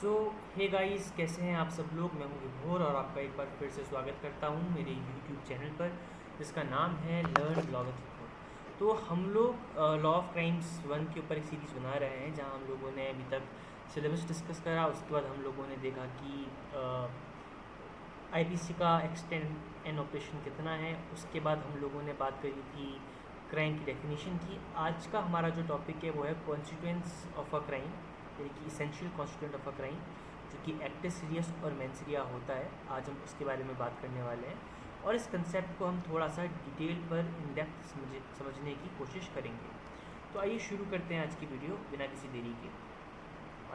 सो hey guys, कैसे हैं आप सब लोग। मैं हूं विभोर और आपका एक बार फिर से स्वागत करता हूं मेरे यूट्यूब चैनल पर जिसका नाम है लर्न लॉ विथ विभोर। तो हम लोग लॉ ऑफ क्राइम्स 1 के ऊपर एक सीरीज़ बना रहे हैं जहां हम लोगों ने अभी तक सिलेबस डिस्कस करा। उसके बाद हम लोगों ने देखा कि आईपीसी का एक्सटेंड एंड ऑपरेशन कितना है। उसके बाद हम लोगों ने बात करी थी क्राइम की डेफिनेशन की। आज का हमारा जो टॉपिक है वो है कॉन्सिक्वेंस ऑफ अ क्राइम, यानी कि essential constituent of a crime, जो कि एक्टिव सीरियस और मेंसरिया होता है। आज हम उसके बारे में बात करने वाले हैं और इस कंसेप्ट को हम थोड़ा सा डिटेल पर इन डेप्थ समझने की कोशिश करेंगे। तो आइए शुरू करते हैं आज की वीडियो बिना किसी देरी के।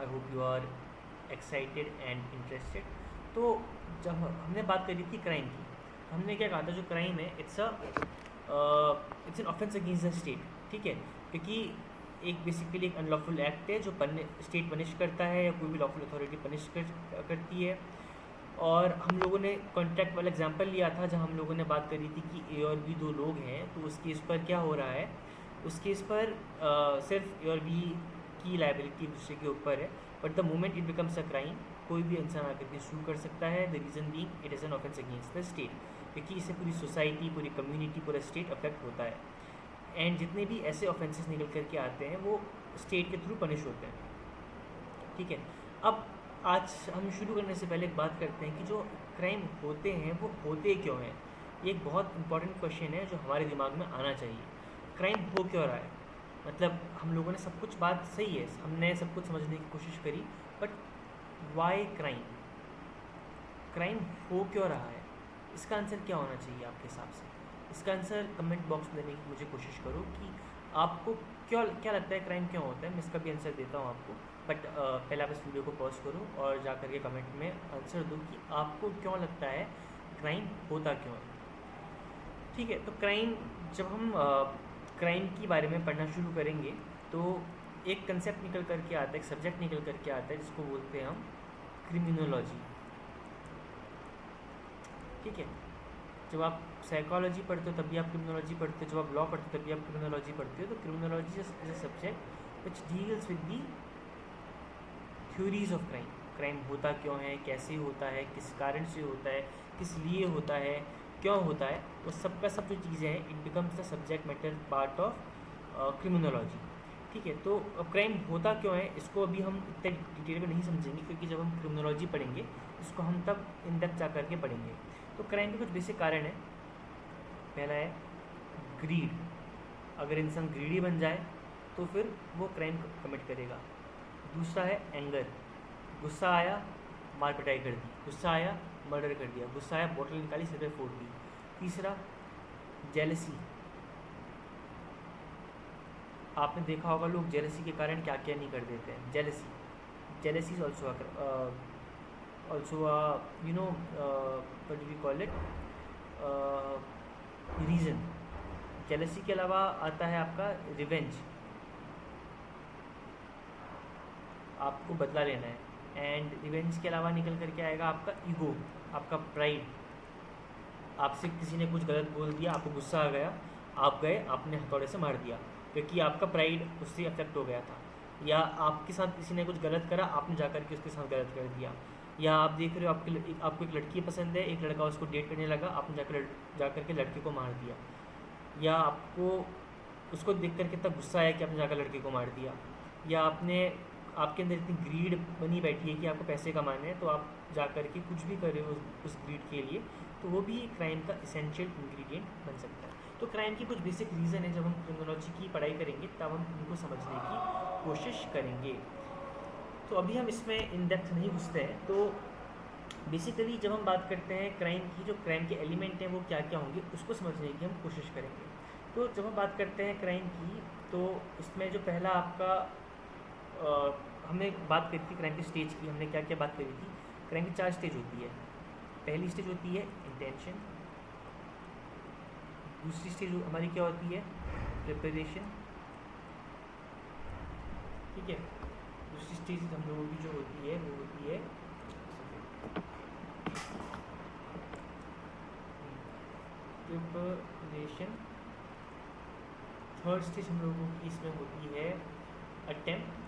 I hope you are excited and interested. तो जब हमने बात करी थी क्राइम की, हमने क्या कहा था, जो क्राइम है it's an offence against the state. ठीक है, क्योंकि एक बेसिकली एक अनलॉफुल एक्ट है जो स्टेट पनिश करता है या कोई भी लॉफुल अथॉरिटी पनिश करती है। और हम लोगों ने कॉन्ट्रैक्ट वाला एग्जांपल लिया था जहां हम लोगों ने बात करी थी कि ए और बी दो लोग हैं, तो उस केस पर क्या हो रहा है, उस केस पर सिर्फ ए और बी की लाइबिलिटी दूसरे के ऊपर है, but the moment it becomes a crime कोई भी इंसान आकर के सू कर सकता है। The reason being it is an offence against the state, क्योंकि इससे पूरी सोसाइटी, पूरी कम्युनिटी, पूरा स्टेट अफेक्ट होता है। एंड जितने भी ऐसे ऑफेंसेस निकल करके आते हैं वो स्टेट के थ्रू पनिश होते हैं। ठीक है, अब आज हम शुरू करने से पहले एक बात करते हैं कि जो क्राइम होते हैं वो होते क्यों हैं। ये एक बहुत इंपॉर्टेंट क्वेश्चन है जो हमारे दिमाग में आना चाहिए। क्राइम हो क्यों रहा है, मतलब हम लोगों ने सब कुछ, बात सही है, हमने सब कुछ समझने की कोशिश करी, बट वाई क्राइम, क्राइम हो क्यों रहा है, इसका आंसर क्या होना चाहिए आपके हिसाब से। इसका आंसर कमेंट बॉक्स में देने की मुझे कोशिश करो कि आपको क्यों, क्या लगता है क्राइम क्यों होता है। मैं इसका भी आंसर देता हूँ आपको, बट पहले आप इस वीडियो को पॉज करो और जा करके कमेंट में आंसर दो कि आपको क्यों लगता है क्राइम होता क्यों है। ठीक है, तो क्राइम, जब हम क्राइम के बारे में पढ़ना शुरू करेंगे तो एक कंसेप्ट निकल करके आता है, एक सब्जेक्ट निकल करके आता है जिसको बोलते हैं हम क्रिमिनोलॉजी। ठीक है, जब आप साइकोलॉजी पढ़ते हो तभी आप क्रिमिनोलॉजी पढ़ते हो, जब आप लॉ पढ़ते हो तभी आप क्रिमिनोलॉजी पढ़ते हो। तो criminology is a subject which deals with the theories of crime. Crime होता क्यों है, कैसे होता है, किस कारण से होता है, किस लिए होता है, क्यों होता है, वो सब का सब जो चीज़ें हैं, it becomes the subject matter part of criminology. ठीक है, तो अब क्राइम होता क्यों है इसको अभी हम इतने डिटेल में नहीं समझेंगे, क्योंकि जब हम क्रिमिनोलॉजी पढ़ेंगे इसको हम तब इन डेप्थ जा करके पढ़ेंगे। तो क्राइम के कुछ बेसिक कारण है। पहला है ग्रीड, अगर इंसान ग्रीडी बन जाए तो फिर वो क्राइम कमिट करेगा। दूसरा है एंगर, गुस्सा आया मार पिटाई कर दी, गुस्सा आया मर्डर कर दिया, गुस्सा आया बोतल निकाली सिर पे फोड़ दी। तीसरा जेलसी, आपने देखा होगा लोग जेलसी के कारण क्या क्या नहीं कर देते हैं। Jealousy, jealousy is also you know what do we call it, reason. Jealousy के अलावा आता है आपका रिवेंज, आपको बदला लेना है। एंड रिवेंज के अलावा निकल करके आएगा आपका ईगो, आपका प्राइड। आपसे किसी ने कुछ गलत बोल दिया, आपको गुस्सा आ गया, आप गए आपने हथौड़े से मार दिया, क्योंकि आपका प्राइड उससे अफेक्ट हो गया था। या आपके साथ किसी ने कुछ गलत करा, आपने जा कर के उसके साथ गलत कर दिया। या आप देख रहे हो आपको एक लड़की पसंद है, एक लड़का उसको डेट करने लगा, आपने जा कर के लड़के को मार दिया। या आपको उसको देख कर के इतना गुस्सा आया कि आपने जाकर लड़के को मार दिया। या आपके अंदर इतनी ग्रीड बनी बैठी है कि आपको पैसे कमाने हैं, तो आप जा कर के कुछ भी कर रहे हो उस ग्रीड के लिए, तो वो भी क्राइम का इसेंशियल इंग्रेडिएंट बन सकता है। तो क्राइम की कुछ बेसिक रीज़न है, जब हम क्रिमिनोलॉजी की पढ़ाई करेंगे तब हम उनको समझने की कोशिश करेंगे। तो अभी हम इसमें इन डेप्थ नहीं घुसते हैं। तो बेसिकली जब हम बात करते हैं क्राइम की, जो क्राइम के एलिमेंट हैं वो क्या क्या होंगे उसको समझने की हम कोशिश करेंगे। तो जब हम बात करते हैं क्राइम की, तो इसमें जो पहला आपका हमने बात करी थी क्राइम की स्टेज की, हमने क्या क्या बात करी थी। क्राइम की 4 स्टेज होती है। पहली स्टेज होती है इंटेंशन, दूसरी स्टेज हमारी क्या होती है, प्रिपरेशन। ठीक है, दूसरी स्टेज हम लोगों की जो होती है वो होती है प्रिपरेशन। थर्ड स्टेज हम लोगों की इसमें होती है अटेम्प्ट।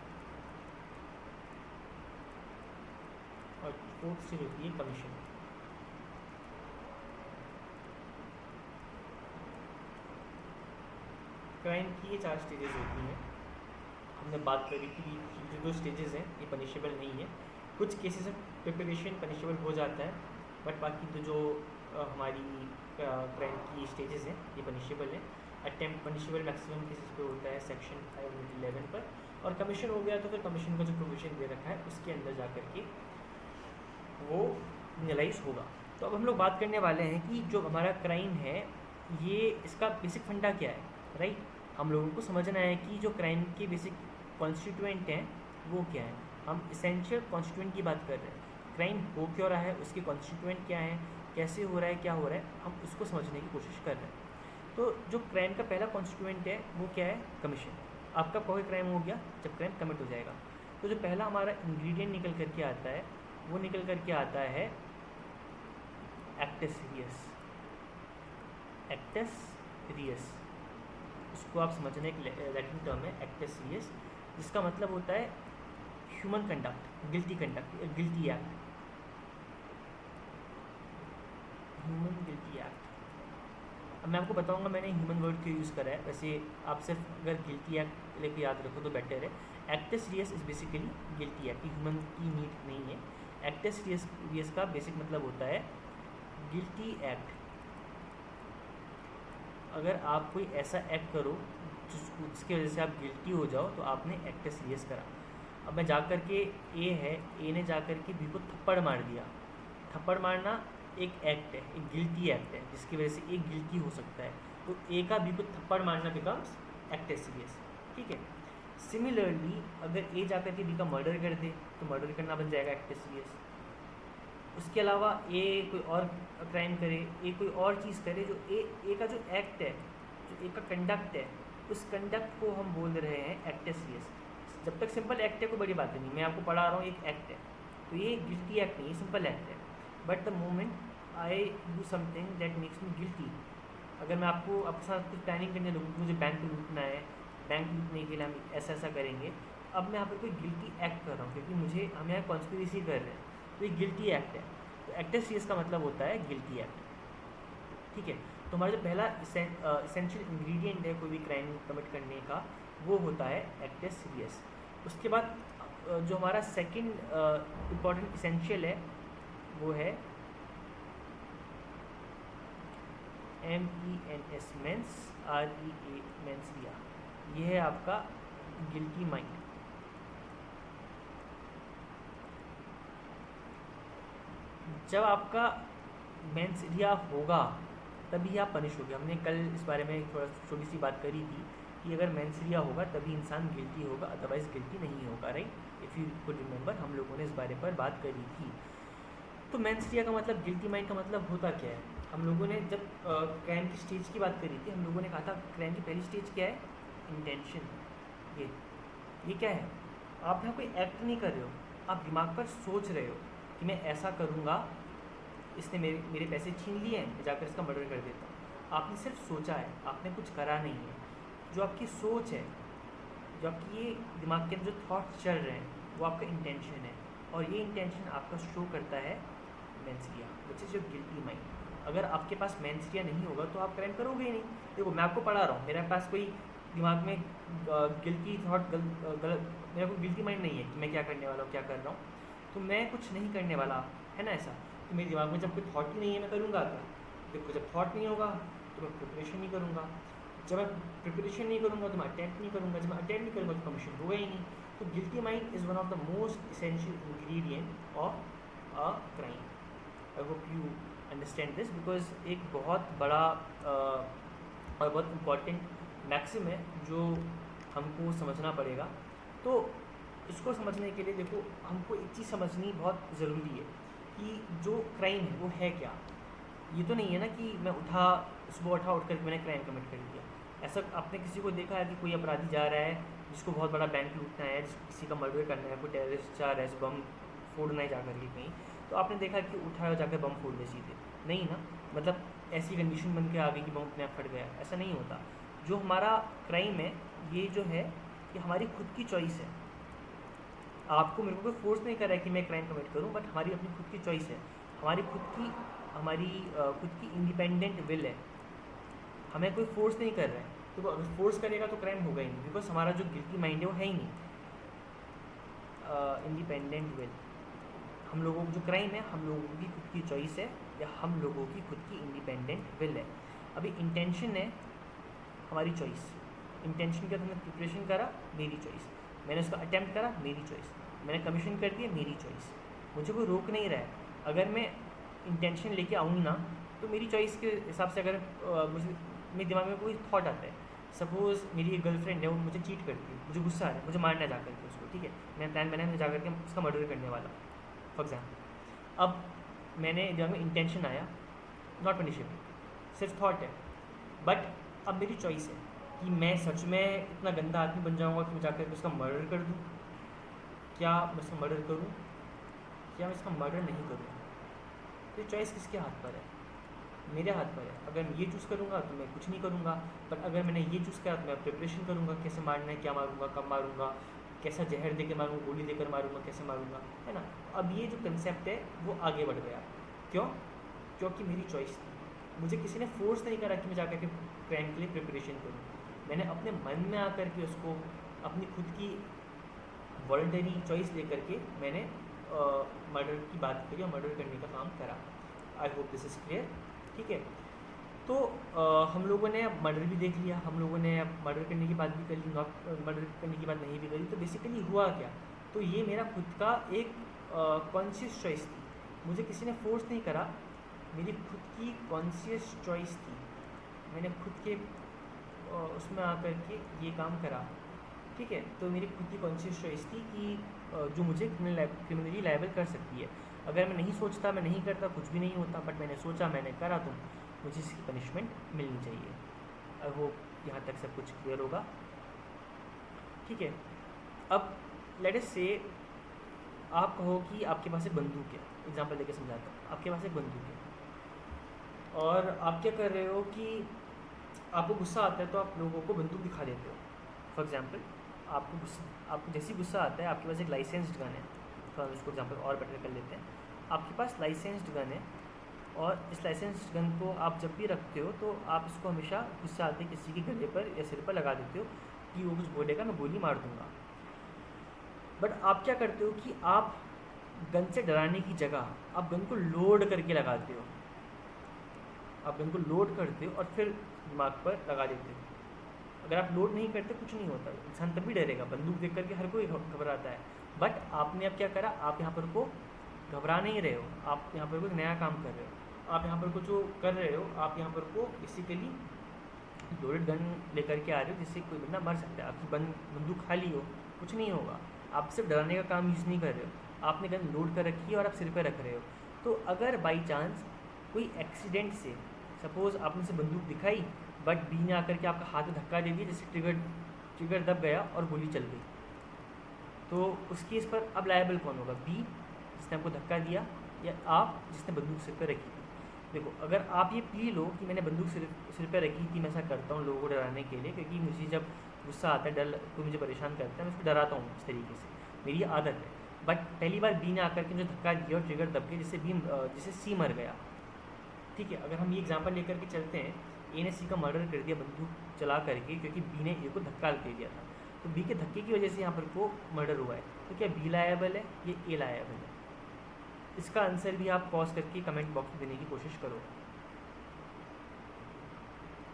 फोर्थ स्टेज होती है कमीशन। क्राइम की ये 4 स्टेजेस होती हैं। हमने बात करी कि जो 2 स्टेजेस हैं ये पनिशेबल नहीं है। कुछ केसेस में प्रिपरेशन पनिशेबल हो जाता है, बट बाकी तो जो हमारी क्राइम की स्टेजेस हैं ये पनिशेबल है। अटेम्प्ट पनिशेबल मैक्सिमम केसेस पे होता है सेक्शन 511 पर, और कमीशन हो गया तो फिर कमीशन का जो प्रोविजन दे रखा है उसके अंदर जा कर के वो रियलाइज होगा। तो अब हम लोग बात करने वाले हैं कि जो हमारा क्राइम है ये इसका बेसिक फंडा क्या है, राइट। हम लोगों को समझना है कि जो क्राइम के बेसिक कॉन्स्टिट्यूएंट हैं वो क्या है। हम इसेंशियल कॉन्स्टिट्यूएंट की बात कर रहे हैं। क्राइम हो क्यों रहा है, उसके कॉन्स्टिट्यूएंट क्या हैं, कैसे हो रहा है, क्या हो रहा है, हम उसको समझने की कोशिश कर रहे हैं। तो जो क्राइम का पहला कॉन्स्टिट्यूएंट है वो क्या है, कमीशन। आपका कोई क्राइम हो गया जब क्राइम कमिट हो जाएगा, तो जो पहला हमारा इंग्रेडिएंट निकल करके आता है वो निकल करके आता है एक्टस रियस। एक्टस रियस उसको आप समझने एक लैटिन टर्म है एक्टस रियस, जिसका मतलब होता है human conduct, guilty conduct, guilty act, human guilty act. अब मैं आपको बताऊंगा मैंने ह्यूमन वर्ड क्यों यूज़ करा है। वैसे आप सिर्फ अगर गिल्टी एक्ट लेके याद रखो तो बेटर है। Actus reus is basically guilty act, human की नीड नहीं है। एक्टस रियस का बेसिक मतलब होता है गिल्टी एक्ट। अगर आप कोई ऐसा एक्ट करो जिसकी वजह से आप गिल्टी हो जाओ तो आपने एक्टस रियस करा। अब मैं जा कर के ए है, ए ने जा कर के बी को थप्पड़ मार दिया। थप्पड़ मारना एक एक्ट है, एक गिल्टी एक्ट है जिसकी वजह से एक गिल्टी हो सकता है। तो ए का बी को थप्पड़ मारना बिकम्स एक्टस रियस, ठीक है। सिमिलरली अगर ए जा कर के बी का मर्डर कर दे तो मर्डर करना बन जाएगा एक्टस रियस। उसके अलावा ए कोई और क्राइम करे, ए कोई और चीज़ करे, जो ए का जो एक्ट है, जो ए का कंडक्ट है, उस कंडक्ट को हम बोल रहे हैं एक्टस रियस। जब तक सिंपल एक्ट है कोई बड़ी बात नहीं, मैं आपको पढ़ा रहा हूँ एक एक्ट है, तो ये गिल्टी एक्ट नहीं, ये सिंपल एक्ट है। But the moment I do something that makes me guilty, अगर मैं आपके साथ कुछ प्लानिंग करने लगूँ कि मुझे बैंक लूटना है, बैंक लूटने के लिए हम ऐसा ऐसा करेंगे, अब मैं यहाँ पर कोई गिल्टी एक्ट कर रहा हूँ क्योंकि हम यहाँ कॉन्स्पिरेसी कर रहे हैं, तो ये गिल्टी एक्ट है। तो एक्टस रियस का मतलब होता है गिल्टी एक्ट, ठीक है। तो हमारा जो पहला इसेंशियल इंग्रेडिएंट है कोई भी क्राइम कमिट करने का वो होता है एक्टस रियस। उसके बाद जो हमारा सेकंड इम्पॉर्टेंट इसेंशियल है वो है MENS mens, REA mens rea. ये है आपका गिल्टी माइंड। जब आपका मेंस रिया होगा तभी आप पनिश होगे। हमने कल इस बारे में थोड़ा छोटी सी बात करी थी कि अगर मेंस रिया होगा तभी इंसान गिल्टी होगा, अदरवाइज गिल्टी नहीं होगा, right. If you could remember हम लोगों ने इस बारे पर बात करी थी। तो मेंस रिया का मतलब, गिल्टी माइंड का मतलब होता क्या है। हम लोगों ने जब क्राइम की स्टेज की बात करी थी, हम लोगों ने कहा था क्राइम की पहली स्टेज क्या है, इंटेंशन। ये क्या है, आप यहाँ कोई एक्ट नहीं कर रहे हो, आप दिमाग पर सोच रहे हो कि मैं ऐसा करूँगा, इसने मेरे पैसे छीन लिए हैं, मैं जाकर इसका मर्डर कर देता हूँ। आपने सिर्फ सोचा है, आपने कुछ करा नहीं है। जो आपकी सोच है, जो आपकी ये दिमाग के अंदर जो थॉट्स चल रहे हैं वो आपका इंटेंशन है, और ये इंटेंशन आपका शो करता है mains Riya, which is your guilty mind. अगर आपके पास मेंस रिया नहीं होगा तो आप क्राइम करोगे ही नहीं। देखो मैं आपको पढ़ा रहा हूँ, मेरे पास कोई दिमाग में गिल्टी थॉट गलत, मेरा कोई गिल्टी माइंड नहीं है कि मैं क्या करने वाला हूँ, क्या कर रहा हूँ, तो मैं कुछ नहीं करने वाला, है ना ऐसा। तो मेरे दिमाग में जब कोई थॉट ही नहीं है मैं करूँगा क्या। देखो जब थॉट नहीं होगा तो मैं प्रिपरेशन नहीं करूँगा, जब मैं प्रिपरेशन नहीं करूँगा तो मैं अटेम्प्ट नहीं करूँगा, जब मैं अटेम्प्ट नहीं करूँगा तो कमीशन होगा ही नहीं। तो guilty mind is one of the most essential ingredient of a crime. I hope you understand this, because एक बहुत बड़ा और बहुत इम्पॉर्टेंट मैक्सिम है जो हमको समझना पड़ेगा। तो इसको समझने के लिए देखो हमको एक चीज़ समझनी बहुत ज़रूरी है कि जो क्राइम है वो है क्या। ये तो नहीं है ना कि मैं सुबह उठ करके मैंने क्राइम कमिट कर दिया। ऐसा आपने किसी को देखा है कि कोई अपराधी जा रहा है जिसको बहुत बड़ा बैंक लूटना है, जिसको किसी का मर्डर करना है, कोई टेररिस्ट जा रहा है बम फोड़ना है जा करके कहीं, तो आपने देखा कि उठाया जाकर बम फोड़ दे सीधे, नहीं ना। मतलब ऐसी कंडीशन बन के आ गई कि बम अपने आप फट गया, ऐसा नहीं होता। जो हमारा क्राइम है ये जो है ये हमारी खुद की चॉइस है, आपको मेरे को कोई फोर्स नहीं कर रहा है कि मैं क्राइम कमिट करूँ, बट हमारी अपनी खुद की चॉइस है, हमारी खुद की इंडिपेंडेंट विल है, हमें कोई फोर्स नहीं कर रहा है। तो अगर फोर्स करेगा तो क्राइम होगा ही नहीं, बिकॉज हमारा जो गिल्टी माइंड है वो है ही नहीं। इंडिपेंडेंट विल, हम लोगों को जो क्राइम है हम लोगों की खुद की चॉइस है, या हम लोगों की खुद की इंडिपेंडेंट विल है। अभी इंटेंशन है हमारी चॉइस, इंटेंशन का, तुमने प्रिपरेशन करा मेरी चॉइस, मैंने उसका अटैम्प्ट करा मेरी चॉइस, मैंने कमीशन कर दिया मेरी चॉइस, मुझे कोई रोक नहीं रहा है। अगर मैं इंटेंशन लेके आऊँ ना तो मेरी चॉइस के हिसाब से, अगर मुझे मेरे दिमाग में कोई थॉट आता है, सपोज़ मेरी एक गर्लफ्रेंड है, वो मुझे चीट करती है, मुझे गुस्सा आ रहा है, मुझे मारना जा करके उसको, ठीक है, मैंने प्लान बनाया, मैं जा करके उसका मर्डर करने वाला फॉर एग्जाम्पल। अब मैंने दिमाग में इंटेंशन आया, नॉट पनिशेबल, सिर्फ थॉट है, बट अब मेरी चॉइस है कि मैं सच में इतना गंदा आदमी बन जाऊँगा कि मैं जाकर उसका मर्डर कर दूँ, क्या मैं उसका मर्डर करूँ, क्या मैं इसका मर्डर नहीं करूँ। तो चॉइस किसके हाथ पर है? मेरे हाथ पर है। अगर मैं ये चूज़ करूँगा तो मैं कुछ नहीं करूँगा, बट अगर मैंने ये चूज़ करा तो मैं प्रिपरेशन करूँगा, कैसे मारना है, क्या मारूँगा, कब मारूँगा, कैसा जहर दे के मारूँगा, गोली देकर मारूँगा, कैसे मारूँगा, है ना। अब ये जो कंसेप्ट है वो आगे बढ़ गया, क्यों? क्योंकि मेरी चॉइस थी, मुझे किसी ने फोर्स नहीं करा कि मैं जाकर के क्राइम के लिए प्रिपरेशन करूँ, मैंने अपने मन में आकर के उसको, अपनी खुद की वॉलंटरी चॉइस लेकर के मैंने मर्डर की बात करी और मर्डर करने का काम करा। आई होप दिस इज़ क्लियर, ठीक है। तो हम लोगों ने मर्डर भी देख लिया, हम लोगों ने मर्डर करने की बात भी कर ली, नॉट मर्डर करने की बात नहीं भी करी। तो बेसिकली हुआ क्या, तो ये मेरा खुद का एक कॉन्शियस चॉइस थी, मुझे किसी ने फोर्स नहीं करा, मेरी खुद की कॉन्शियस चॉइस थी, मैंने खुद के उसमें आकर के ये काम करा, ठीक है। तो मेरी खुद की कॉन्शियस चॉइस थी कि जो मुझे क्रिमिनली लायबल कर सकती है। अगर मैं नहीं सोचता, मैं नहीं करता, कुछ भी नहीं होता, बट मैंने सोचा, मैंने करा, तो मुझे इसकी पनिशमेंट मिलनी चाहिए। आई होप यहाँ तक सब कुछ क्लियर होगा, ठीक है। अब लेट अस से आप कहो कि आपके पास एक बंदूक है, एग्जांपल देके समझाता हूँ, आपके पास एक बंदूक है और आप क्या कर रहे हो कि आपको गुस्सा आता है तो आप लोगों को बंदूक दिखा देते हो। फॉर एग्जांपल आपको जैसे ही गुस्सा आता है, आपके पास एक लाइसेंस्ड गन है, तो हम इसको एग्जांपल और बेटर कर लेते हैं। आपके पास लाइसेंस्ड गन है और इस लाइसेंस्ड गन को आप जब भी रखते हो तो आप इसको हमेशा गुस्सा आते किसी के गले पर या सिर पर लगा देते हो कि वो कुछ बोलेगा मैं गोली मार दूंगा। बट आप क्या करते हो कि आप गन से डराने की जगह आप गन को लोड करके लगाते हो, आप गन को लोड करते हो और फिर दिमाग पर लगा देते हो। अगर आप लोड नहीं करते कुछ नहीं होता, इंसान तभी डरेगा, बंदूक देख करके हर कोई घबराता है। बट आपने अब क्या करा, आप यहाँ पर को घबरा नहीं रहे हो, आप यहाँ पर कोई नया काम कर रहे हो, आप यहाँ पर को जो कर रहे हो, आप यहाँ पर को बेसिकली लोडेड गन लेकर के आ रहे हो जिससे कोई बंदा मर सकता है। आपकी बंदूक खाली हो, कुछ नहीं होगा, आप सिर्फ डराने का काम यूज़ नहीं कर रहे हो, आपने गन लोड कर रखी है और आप सिर पर रख रहे हो। तो अगर बाई चांस कोई एक्सीडेंट से, सपोज़ आपने से बंदूक दिखाई बट बी ने आकर के आपका हाथ में धक्का दे दिया, जिससे ट्रिगर दब गया और गोली चल गई, तो उस केस पर अब लायबल कौन होगा? बी जिसने आपको धक्का दिया या आप जिसने बंदूक सिर पर रखी थी? देखो, अगर आप ये पी लो कि मैंने बंदूक सिर पर रखी थी, मैं ऐसा करता हूँ लोगों को डराने के लिए, क्योंकि मुझे जब गुस्सा आता है, डर कोई मुझे परेशान करता है, मैं उसको डराता हूँ इस तरीके से, मेरी आदत है। बट पहली बार बी ने आकर के मुझे धक्का दिया और ट्रिगर दब गया, जिससे सी मर गया, ठीक है। अगर हम ये एग्जांपल लेकर के चलते हैं, ए ने सी का मर्डर कर दिया बंदूक चला करके, क्योंकि बी ने ए को धक्का दे दिया था, तो बी के धक्के की वजह से यहाँ पर को मर्डर हुआ है। तो क्या बी लायबल है, ये ए लायबल है? इसका आंसर भी आप पॉज करके कमेंट बॉक्स में देने की कोशिश करो,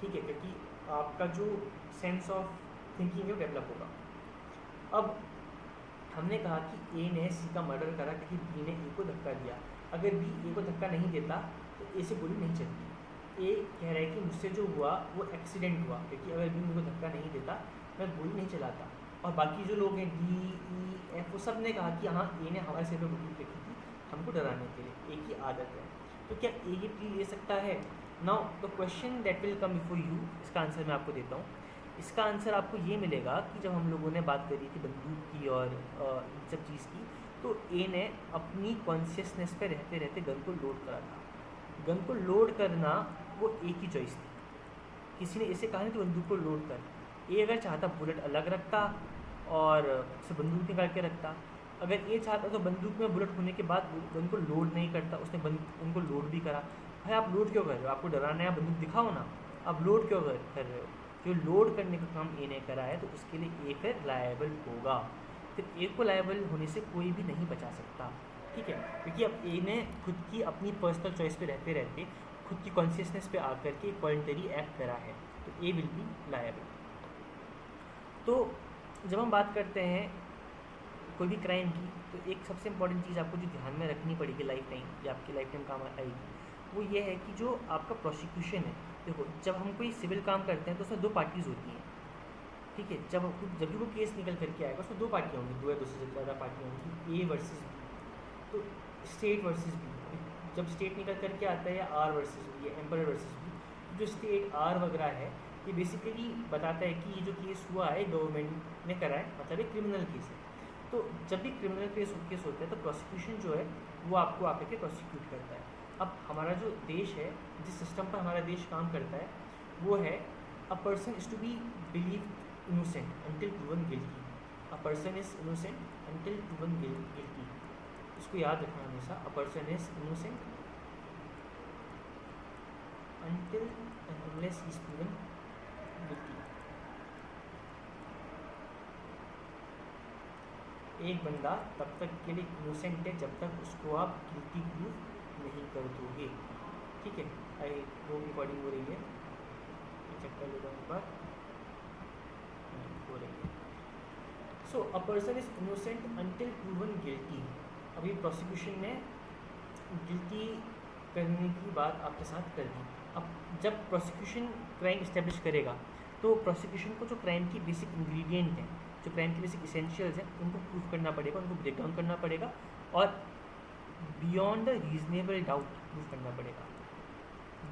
ठीक है, क्योंकि आपका जो सेंस ऑफ थिंकिंग है वो डेवलप होगा। अब हमने कहा कि ए ने सी का मर्डर करा क्योंकि बी ने ए को धक्का दिया। अगर बी ए को धक्का नहीं देता तो ए से गोली नहीं चलती। ए कह रहा है कि मुझसे जो हुआ वो एक्सीडेंट हुआ, क्योंकि अगर बी मेरे को धक्का नहीं देता मैं गोली नहीं चलाता। और बाकी जो लोग हैं डी ई एफ, वो सब ने कहा कि हाँ ए ने हमारे सिर पर बंदूक फेंकी थी हमको डराने के लिए, ए की आदत है। तो क्या ए ये प्ली ले सकता है? Now the question that will come before you, इसका आंसर मैं आपको देता हूँ। इसका आंसर आपको ये मिलेगा कि जब हम लोगों ने बात करी थी बंदूक की और इन सब चीज़ की, तो ए ने अपनी कॉन्शियसनेस पे रहते रहते गन को लोड करा था। गन को लोड करना वो ए की चॉइस थी, किसी ने ऐसे कहा नहीं तो बंदूक को लोड कर। ए अगर चाहता बुलेट अलग रखता और उसे बंदूक निकाल के रखता, अगर ये चाहता तो बंदूक में बुलेट होने के बाद गन को लोड नहीं करता, उसने उनको लोड भी करा। भाई आप लोड क्यों कर रहे हो? आपको डराना है, आप बंदूक दिखाओ ना, आप लोड क्यों कर रहे हो? जो लोड करने का काम ए ने करा है तो उसके लिए ए फिर लायबल होगा। फिर ए को लायबल होने से कोई भी नहीं बचा सकता, ठीक है, क्योंकि अब ए ने खुद की अपनी पर्सनल चॉइस पे रहते रहते खुद की कॉन्शियसनेस पे आकर के एक वॉलंटरी एक्ट करा है, तो ए विल बी लायबल। तो जब हम बात करते हैं कोई भी क्राइम की, तो एक सबसे इंपॉर्टेंट चीज़ आपको जो ध्यान में रखनी पड़ेगी लाइफ टाइम, या आपकी लाइफ टाइम काम आएगी, वो ये है कि जो आपका प्रोसिक्यूशन है, देखो जब हम कोई सिविल काम करते हैं तो उसमें दो पार्टीज़ होती हैं, ठीक है। जब भी वो केस निकल करके आएगा उसमें दो पार्टियाँ होंगी, दो या दो से ज़्यादा पार्टियाँ होंगी, ए वर्सेस बी, तो स्टेट वर्सेस बी। जब स्टेट निकल करके आता है या आर वर्सेस बी या एम्पर वर्सेस बी, जो स्टेट आर वगैरह है ये बेसिकली बताता है कि ये जो केस हुआ है गवर्नमेंट ने करा है, मतलब एक क्रिमिनल केस है। तो जब भी क्रिमिनल केस होता है तो प्रोसिक्यूशन जो है वो आपको आकर के प्रोसिक्यूट करता है। अब हमारा जो देश है, जिस सिस्टम पर हमारा देश काम करता है, वो है a person is to be believe innocent until proven guilty. A person is innocent until proven guilty. इसको याद रखना हमेशा, a person is innocent until and unless he is proven guilty. एक बंदा तब तक के लिए इनोसेंट है जब तक उसको आप गिल्टी प्रूफ नहीं कर दोगे, ठीक है। आई वो रिकॉर्डिंग हो रही है, चेक कर लेता हूँ एक बार, हो रही है। So a person is innocent until proven guilty. अभी प्रोसिक्यूशन ने गिल्टी करने की बात आपके साथ कर दी। अब जब प्रोसिक्यूशन क्राइम इस्टेब्लिश करेगा तो प्रोसिक्यूशन को जो क्राइम की बेसिक इंग्रेडिएंट हैं, जो क्राइम की बेसिक इसेंशियल्स हैं, उनको प्रूफ करना पड़ेगा, उनको ब्रेक डाउन करना पड़ेगा और beyond the reasonable doubt proof करना पड़ेगा।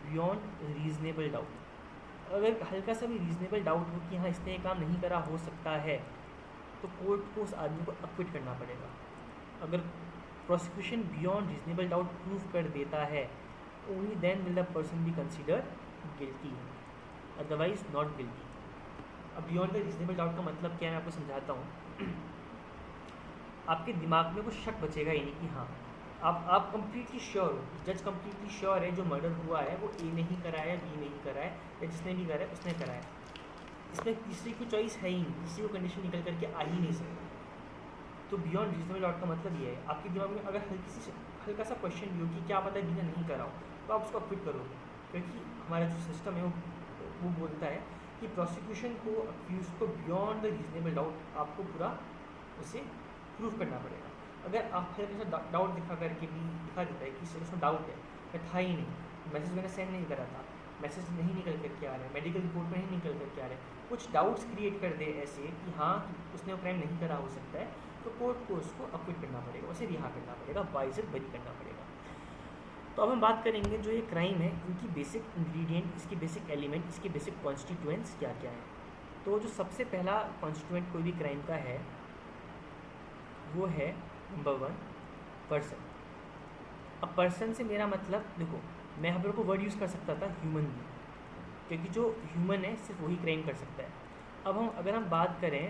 बियॉन्ड रीजनेबल डाउट, अगर हल्का सा भी रीजनेबल डाउट हो कि हाँ इसने ये काम नहीं करा हो सकता है, तो कोर्ट को उस आदमी को अक्विट करना पड़ेगा। अगर prosecution beyond reasonable doubt proof कर देता है, only then will the person be consider guilty, otherwise not guilty. अब बियॉन्ड द रीजनेबल डाउट का मतलब क्या है, मैं आपको समझाता हूँ। आपके दिमाग में कुछ शक बचेगा ही नहीं कि हाँ आप कंप्लीटली श्योर हो, जज कंप्लीटली श्योर है जो मर्डर हुआ है वो ए नहीं करा है, बी नहीं करा है, या जिसने भी करा है उसने करा है। इसमें तीसरी कोई चॉइस है ही नहीं, तीसरी को कंडीशन निकल करके आ ही नहीं सकती। तो बियॉन्ड रीजनेबल डाउट का मतलब ये है, आपके दिमाग में अगर हल्का सा क्वेश्चन भी हो कि क्या पता बी ने नहीं करा हो, तो आप उसको अक्विट करोगे, क्योंकि हमारा जो सिस्टम है वो बोलता है कि प्रोसिक्यूशन को अक्यूज को बियॉन्ड द रीजनेबल डाउट आपको पूरा उसे प्रूफ करना पड़ेगा। अगर आप हल्का सा डाउट दिखा करके भी दिखा देता है कि उसमें डाउट है, मैं था ही नहीं, मैसेज मैंने सेंड नहीं करा था, मैसेज नहीं निकल करके आ रहा है, मेडिकल रिपोर्ट में नहीं निकल करके आ रहा है, कुछ डाउट्स क्रिएट कर दे ऐसे कि हाँ उसने वो क्राइम नहीं करा हो सकता है, तो कोर्ट को उसको अक्विट करना पड़ेगा, उसे रिहा करना पड़ेगा, बाइज्जत बरी करना पड़ेगा। तो अब हम बात करेंगे जो ये क्राइम है, इनकी बेसिक इंग्रेडिएंट, इसके बेसिक एलिमेंट, इसके बेसिक कॉन्स्टिट्यूएंट्स क्या क्या हैं। तो जो सबसे पहला कॉन्स्टिट्यूएंट कोई भी क्राइम का है वो है नंबर 1 पर्सन। अब पर्सन से मेरा मतलब, देखो मैं यहाँ पर को वर्ड यूज़ कर सकता था ह्यूमन भी, क्योंकि जो ह्यूमन है सिर्फ वही क्राइम कर सकता है। अब अगर हम बात करें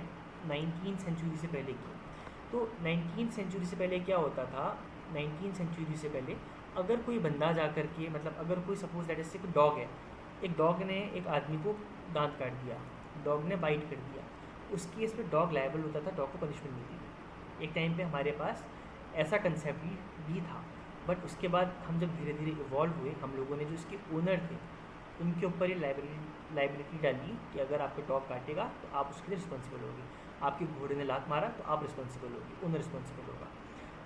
19वीं सेंचुरी से पहले की, तो 19वीं सेंचुरी से पहले क्या होता था, 19वीं सेंचुरी से पहले अगर कोई बंदा जा कर के, मतलब अगर कोई सपोज दैट से कोई डॉग है, एक डॉग ने एक आदमी को दांत काट दिया, डॉग ने बाइट कर दिया, उस केस में डॉग लायबल होता था, डॉग को पनिशमेंट मिलती थी। एक टाइम पे हमारे पास ऐसा कंसेप्ट भी था, बट उसके बाद हम जब धीरे धीरे इवॉल्व हुए, हम लोगों ने जो इसके ओनर थे उनके ऊपर ये लाइबिलिटी डाली कि अगर आपको डॉग काटेगा तो आप उसके लिए रिस्पॉन्सिबल होगी, आपके घोड़े ने लात मारा तो आप रिस्पॉन्सिबल होगी, ओनर रिस्पॉन्सिबल होगा।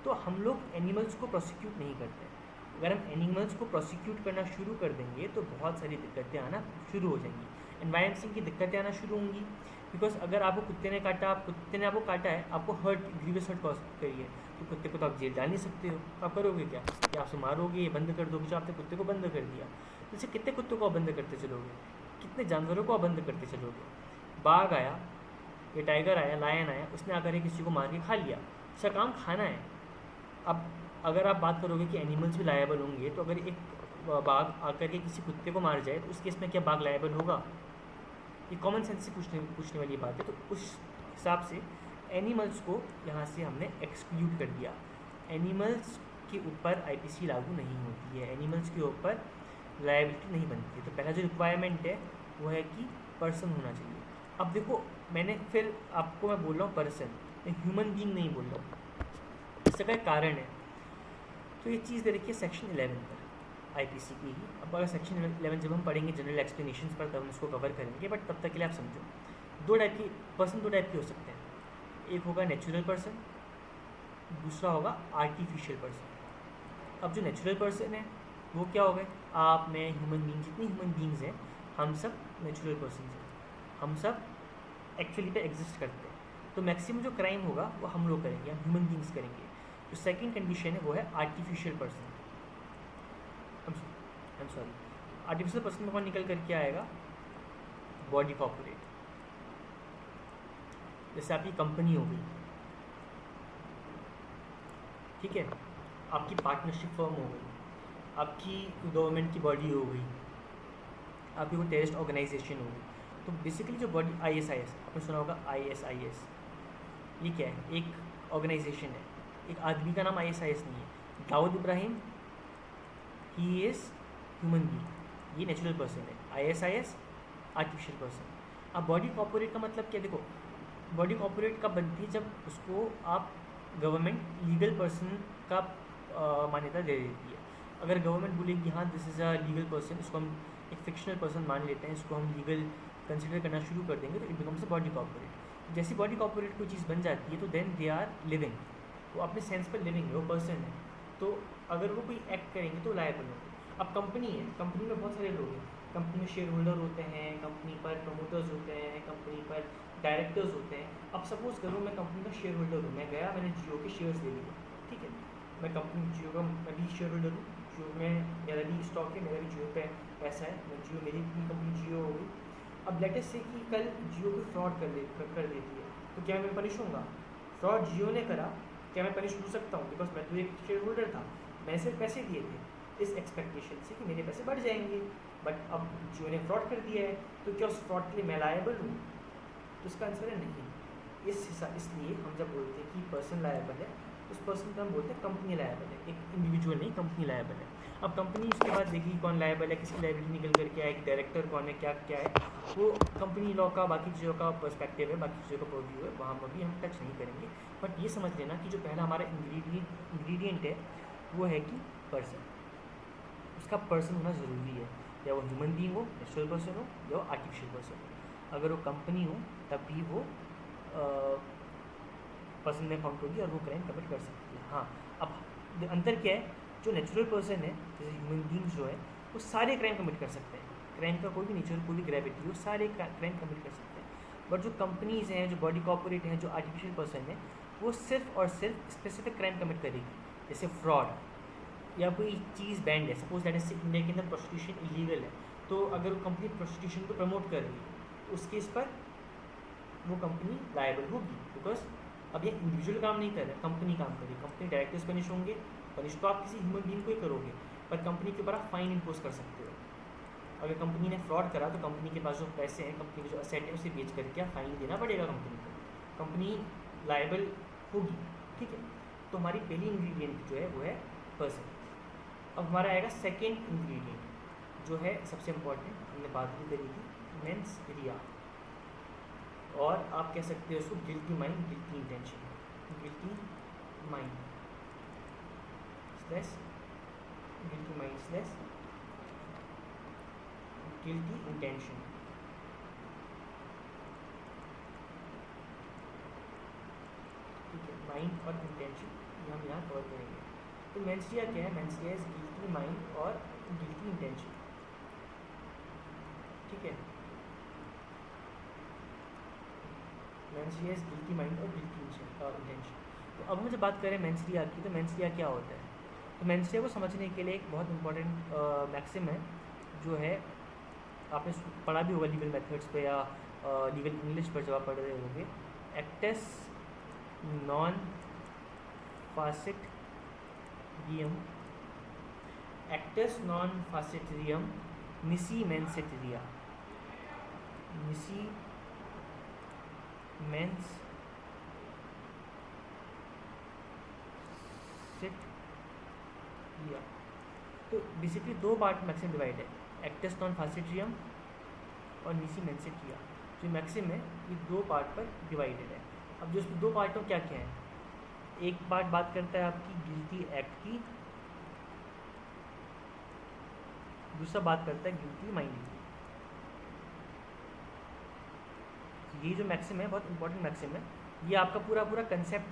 तो हम लोग एनिमल्स को प्रोसिक्यूट नहीं करते। अगर हम एनिमल्स को प्रोसिक्यूट करना शुरू कर देंगे तो बहुत सारी दिक्कतें आना शुरू हो जाएंगी, एनवायरमेंट की दिक्कतें आना शुरू होंगी। बिकॉज अगर आपको कुत्ते ने आपको काटा है, आपको ग्रीवियस हर्ट कॉज करिए, तो कुत्ते को तो आप जेल डाल नहीं सकते हो, आप करोगे क्या, कि आप उसे मारोगे, ये बंद कर दोगे, जो आपने कुत्ते को बंद कर दिया। जैसे कितने कुत्तों को आप बंद करते चलोगे, कितने जानवरों को आप बंद करते चलोगे। बाघ आया, ये टाइगर आया, लायन आया, उसने आकर किसी को मार के खा लिया, उसका काम खाना है। अब अगर आप बात करोगे कि एनिमल्स भी लायबल होंगे, तो अगर एक बाघ आकर के किसी कुत्ते को मार जाए तो उस केस में क्या बाघ लायबल होगा? ये कॉमन सेंस से पूछने वाली बात है। तो उस हिसाब से एनिमल्स को यहाँ से हमने एक्सक्लूड कर दिया। एनिमल्स के ऊपर आईपीसी लागू नहीं होती है, एनिमल्स के ऊपर लायबिलिटी नहीं बनती है। तो पहला जो रिक्वायरमेंट है वो है कि पर्सन होना चाहिए। अब देखो, मैंने फिर आपको मैं बोल रहा हूँ पर्सन, मैं ह्यूमन बीइंग नहीं बोल रहा हूँ। इसका क्या कारण है? तो ये चीज़ दे रखी है सेक्शन 11 पर आईपीसी की ही। अब अगर सेक्शन 11 जब हम पढ़ेंगे जनरल एक्सप्लेनेशन पर तब हम इसको कवर करेंगे, बट तब तक के लिए आप समझो दो टाइप के हो सकते हैं। एक होगा नेचुरल पर्सन, दूसरा होगा आर्टिफिशियल पर्सन। अब जो नेचुरल पर्सन है वो क्या हो गए, आप, मैं, ह्यूमन बीइंग, जितनी ह्यूमन बीइंग्स हैं हम सब नेचुरल पर्सन हैं, हम सब एक्चुअली पे एग्जिस्ट करते हैं। तो मैक्सिमम जो क्राइम होगा वो हम लोग करेंगे, हम ह्यूमन बीइंग्स करेंगे। जो सेकंड कंडीशन है वो है artificial person. I am sorry, artificial person में कौन निकल करके आएगा? Body corporate. जैसे आपकी कंपनी हो गई, ठीक है, आपकी पार्टनरशिप फर्म हो गई, आपकी गवर्नमेंट की बॉडी हो गई, आपकी कोई टेररिस्ट ऑर्गेनाइजेशन हो गई। तो बेसिकली जो बॉडी ISIS, आपने सुना होगा ISIS, ये क्या है? एक ऑर्गेनाइजेशन है, एक आदमी का नाम ISIS नहीं है। Dawood Ibrahim, he is human being, ये नेचुरल पर्सन है। ISIS artificial person. अब बॉडी कॉर्पोरेट का मतलब क्या? देखो, बॉडी कॉर्पोरेट कब बनती है? जब उसको आप गवर्नमेंट लीगल पर्सन का मान्यता दे देती है। अगर गवर्नमेंट बोलेगी हाँ this is a legal person, इसको हम एक फिक्शनल पर्सन मान लेते हैं, इसको हम लीगल कंसिडर करना शुरू कर देंगे, तो it becomes a body corporate. जैसी बॉडी कॉर्पोरेट कोई चीज़ बन जाती है तो देन दे आर लिविंग, वो अपने सेंस पर लिविंग है, वो पर्सन है। तो अगर वो कोई एक्ट करेंगे तो लायबल होंगे। अब कंपनी है, कंपनी में बहुत सारे लोग हैं, कंपनी में शेयर होल्डर होते हैं, कंपनी पर प्रमोटर्स होते हैं, कंपनी पर डायरेक्टर्स होते हैं। अब सपोज करो मैं कंपनी का शेयर होल्डर हूँ, मैं गया, मैंने जियो के शेयर्स ले लिए, ठीक है, मैं कंपनी जियो का मैं भी शेयर होल्डर हूँ, जियो में मेरा भी स्टॉक है, मेरा भी जियो पे पैसा है, मैं जियो, मेरी भी कंपनी जियो हो गई। अब लेटेस्ट से कि कल जियो को फ्रॉड कर देती है, तो क्या मैं पनिश होऊंगा? फ्रॉड जियो ने करा, क्या मैं पनिश हो सकता हूँ? बिकॉज मैं तो एक शेयर होल्डर था, मैंने सिर्फ पैसे दिए थे इस एक्सपेक्टेशन से कि मेरे पैसे बढ़ जाएंगे, बट अब जियो ने फ्रॉड कर दिया है, तो क्या उस फ्रॉड के लिए मैं लायबल हूँ? तो इसका आंसर है नहीं। इसलिए हम जब बोलते हैं कि पर्सन लायबल है, उस पर्सन को हम बोलते हैं कंपनी लायबल है, एक इंडिविजुअल नहीं, कंपनी लायबल है। अब कंपनी उसके बाद देखेगी कौन लायबल है, किसकी लायबिलिटी निकल करके आएगी, डायरेक्टर कौन है, क्या क्या है, वो कंपनी लॉ का बाकी चीज़ों का पर्सपेक्टिव है, बाकी चीज़ों का प्रोव्यू है, वहाँ पर भी हम टच नहीं करेंगे। बट ये समझ लेना कि जो पहला हमारा इंग्रेडिएंट है वो है कि पर्सन, उसका पर्सन होना ज़रूरी है, या वो ह्यूमन बीइंग हो, नेचुरल पर्सन हो, या वो आर्टिफिशियल पर्सन हो। अगर वो कंपनी हो तब भी वो पर्सन में काउंट होगी और वो क्राइम कमिट कर सकती है। हाँ, अब अंतर क्या है? जो नेचुरल पर्सन है, जैसे ह्यूमन बीइंग्स जो है, वो सारे क्राइम कमिट कर सकते हैं, क्राइम का कोई भी नेचर, कोई भी ग्रेविटी, वो सारे क्राइम कमिट कर सकते हैं। बट जो कंपनीज़ हैं, जो बॉडी कॉर्पोरेट हैं, जो आर्टिफिशियल पर्सन है, वो सिर्फ और सिर्फ स्पेसिफिक क्राइम कमिट करेगी, जैसे फ्रॉड, या कोई चीज़ बैंड है, सपोज दैट इज इंडिया के अंदर प्रोस्टिट्यूशन इलीगल है, तो अगर वो कंपनी प्रोस्टिट्यूशन को प्रमोट कर रही है तो उस केस पर वो कंपनी लायबल होगी, बिकॉज अब ये इंडिविजुअल काम नहीं कर रहा है, कंपनी काम कर रही है। कंपनी डायरेक्टर्स पनिश होंगे, पनिश तो आप किसी ह्यूमन बीइंग को ही करोगे, पर कंपनी के ऊपर आप फाइन इम्पोज कर सकते हो। अगर कंपनी ने फ्रॉड करा तो कंपनी के पास जो पैसे हैं, कंपनी के जो असेट है, उसे बेच करके आप फाइन देना पड़ेगा कंपनी को, कंपनी लायबल होगी, ठीक है। तो हमारी पहली इंग्रेडिएंट जो है वो है पर्सन। अब हमारा आएगा सेकेंड इंग्रेडिएंट जो है सबसे इम्पॉर्टेंट, हमने बात भी करी थी, मेंस रिया, और आप कह सकते हो उसको guilty mind, guilty intention, guilty mind slash guilty mind slash guilty intention. ठीक है, माइंड और इंटेंशन ये हम यहाँ कवर करेंगे। तो मेंस रिया क्या है? Mains Riya is guilty mind और गिल्टी इंटेंशन, ठीक है। Mains Riya is guilty mind और गिल्टी इंटेंशन। तो अब हम जब बात करें मेंस रिया की, तो मेंस रिया क्या होता है? तो मेंस रिया को समझने के लिए एक बहुत इंपॉर्टेंट मैक्सिम है, जो है आपने पढ़ा भी होगा लीगल मेथड्स पे या लीगल इंग्लिश पर जब आप पढ़ रहे होंगे, acts non फासिट रियम, acts non फासिट रियम निसी mens sit रिया, निसी मेंस मेंसेट किया। तो बेसिकली दो पार्ट मैक्सिम डिवाइड है, एक्टस नॉन फासिट्रियम और नीसी मेंसेट किया। जो मैक्सिम है ये दो पार्ट पर डिवाइडेड है। अब जो दो पार्टों क्या क्या है, एक पार्ट बात करता है आपकी गिल्टी एक्ट की, दूसरा बात करता है गिल्टी माइंड की। ये जो मैक्सिम है बहुत इंपॉर्टेंट मैक्सिम है, ये आपका पूरा पूरा कंसेप्ट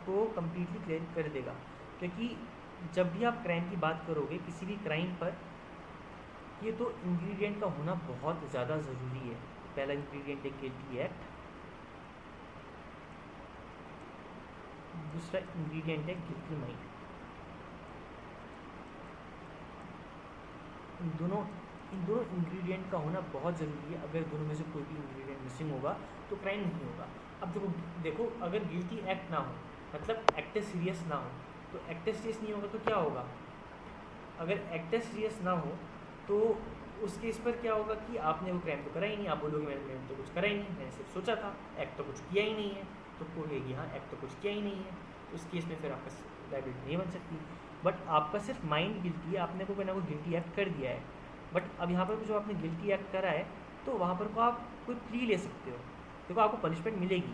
को कम्प्लीटली क्लियर कर देगा। क्योंकि जब भी आप क्राइम की बात करोगे किसी भी क्राइम पर, ये तो इंग्रेडिएंट का होना बहुत ज़्यादा ज़रूरी है। पहला इंग्रेडिएंट है गिल्टी एक्ट, दूसरा इंग्रेडिएंट है गिल्टी माइंड। इन दोनों इंग्रेडिएंट का होना बहुत ज़रूरी है। अगर दोनों में से कोई भी इंग्रेडिएंट मिसिंग होगा तो क्राइम नहीं होगा। अब देखो अगर गिल्टी एक्ट ना हो, मतलब एक्ट सीरियस ना हो, तो एक्ट सीरियस नहीं होगा तो क्या होगा। अगर एक्ट सीरियस ना हो तो उस केस पर क्या होगा कि आपने वो क्राइम तो करा ही नहीं। आप बोलोगे मैंने तो कुछ करा ही नहीं, मैंने सिर्फ सोचा था, एक्ट तो कुछ किया ही नहीं है। तो कहेगी हाँ एक्ट तो कुछ किया ही नहीं है, तो उस केस में फिर आपका लायबिलिटी नहीं बन सकती। बट आपका सिर्फ माइंड गिल्टी है, आपने कोई ना कोई गिल्टी एक्ट कर दिया है। बट अब यहाँ पर जो आपने गिल्टी एक्ट करा है तो वहाँ पर को आप कोई प्ली ले सकते हो। देखो आपको पनिशमेंट मिलेगी,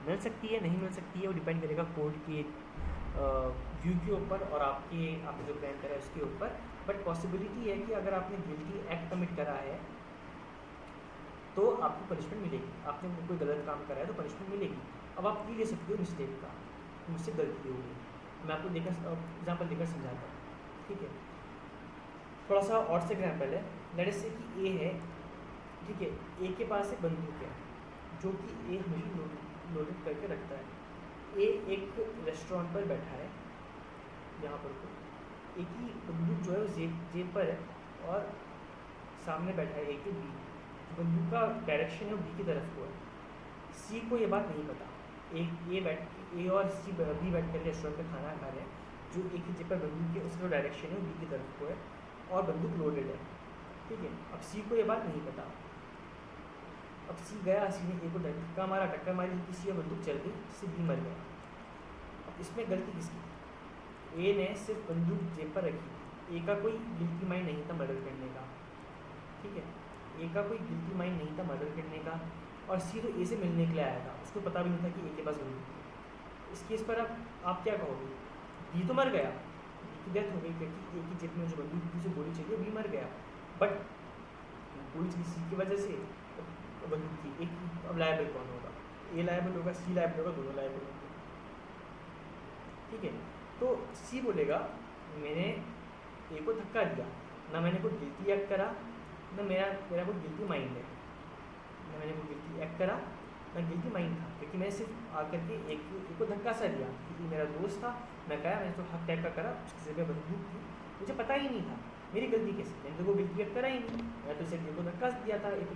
मिल सकती है नहीं मिल सकती है, वो डिपेंड करेगा कोर्ट के व्यू के ऊपर और आपने जो क्राइम करा है उसके ऊपर। बट पॉसिबिलिटी है कि अगर आपने गिल्टी एक्ट कमिट करा है तो आपको पनिशमेंट मिलेगी। आपने कोई गलत काम करा है तो पनिशमेंट मिलेगी। अब आप प्ली ले सकते हो मिस्टेक का, मुझसे गलती होगी। मैं आपको एग्जाम्पल देकर समझाता हूँ, ठीक है। थोड़ा सा और से एग्जाम्पल है, लेट से कि ए है, ठीक है। ए के पास एक बंदूक है जो कि ए हमेशा लोडेड करके रखता है। ए एक रेस्टोरेंट पर बैठा है, यहाँ पर तो ए की बंदूक जो है वो जेब पर है और सामने बैठा है ए के बी। बंदूक का डायरेक्शन है वो बी की तरफ को है। सी को ये बात नहीं पता। ए और सी बी बैठ कर रेस्टोरेंट में खाना खा रहे हैं। जो ए की जेब पर बंदूक है उसका डायरेक्शन है वो बी की तरफ को है और बंदूक लोडेड है, ठीक है। अब सी को ये बात नहीं पता। अब सी गया, सी ने ए को धक्का मारा, टक्कर मारी, किसी और बंदूक चल गई, जिससे बी मर गया। अब इसमें गलती किसकी? ए ने सिर्फ बंदूक जेब पर रखी। ए का कोई गिल्टी माइंड नहीं था मर्डर करने का, ठीक है। ए का कोई गिल्टी माइंड नहीं था मर्डर करने का। और सी तो ए से मिलने के लिए आया था, उसको पता भी नहीं था कि ए के पास बंदूक थी। इस केस पर आप क्या कहोगे? बी तो मर गया, बी की डेथ हो गई क्योंकि ए की जेब में जो बंदूक थी, जो गोली चली, बी मर गया। बट गोली चली सी की वजह से, बंदूक थी ए की। अब लायबल कौन होगा? ए लायबल होगा, सी लायबल होगा, दोनों लायबल होंगे, ठीक है। तो सी बोलेगा मैंने ए को धक्का दिया, ना मैंने कोई गिल्टी एक्ट करा, ना मेरा कोई गिल्टी माइंड है। ना मैंने कोई गिल्टी एक्ट करा, ना गिल्टी माइंड था, क्योंकि मैंने सिर्फ आकर के एक को धक्का सा दिया क्योंकि मेरा दोस्त था। मैं कहा मैंने तो हक टाइप का करा, उसकी जगह बंदूक थी, मुझे पता ही नहीं था। मेरी गलती कैसे? मैंने तो वो गिल्टी एक्ट करा ही नहीं। मैं तो सिर्फ ए को धक्का दिया था। एक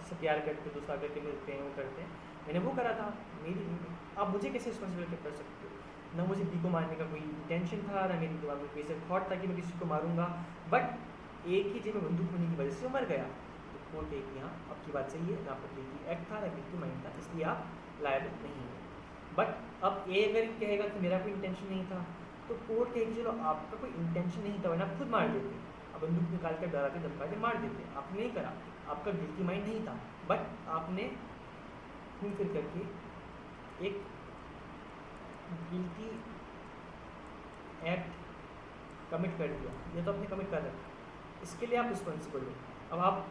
से प्यार करते, दोस्त आकर के मिलते हैं, वो करते हैं, मैंने वो करा था। आप मुझे कैसे रिस्पॉन्सिबल कर सकते हो? ना मुझे बी को मारने का कोई इंटेंशन था, ना मेरे दिमाग में कोई ऐसा थॉट था कि मैं किसी को मारूंगा। बट एक ही जेब में बंदूक होने की वजह से वो मर गया। तो कोर्ट एक यहाँ आपकी बात सही है, ना आपका गिल्टी एक्ट था ना गिल्टी माइंड था, इसलिए आप लायबल नहीं है। बट अब ए अगर कहेगा कि मेरा कोई इंटेंशन नहीं था, तो कोर्ट कहेगी चलो आपका कोई इंटेंशन नहीं था, वरना आप खुद मार देते, अब बंदूक निकाल कर डरा के धमका के मार देते। आपने नहीं करा, आपका गिल्टी माइंड नहीं था, बट आपने घूम फिर करके एक गिल्टी एक्ट कमिट कर दिया। ये तो आपने कमिट कर रखा, इसके लिए आप रिस्पॉन्सिबल हो। अब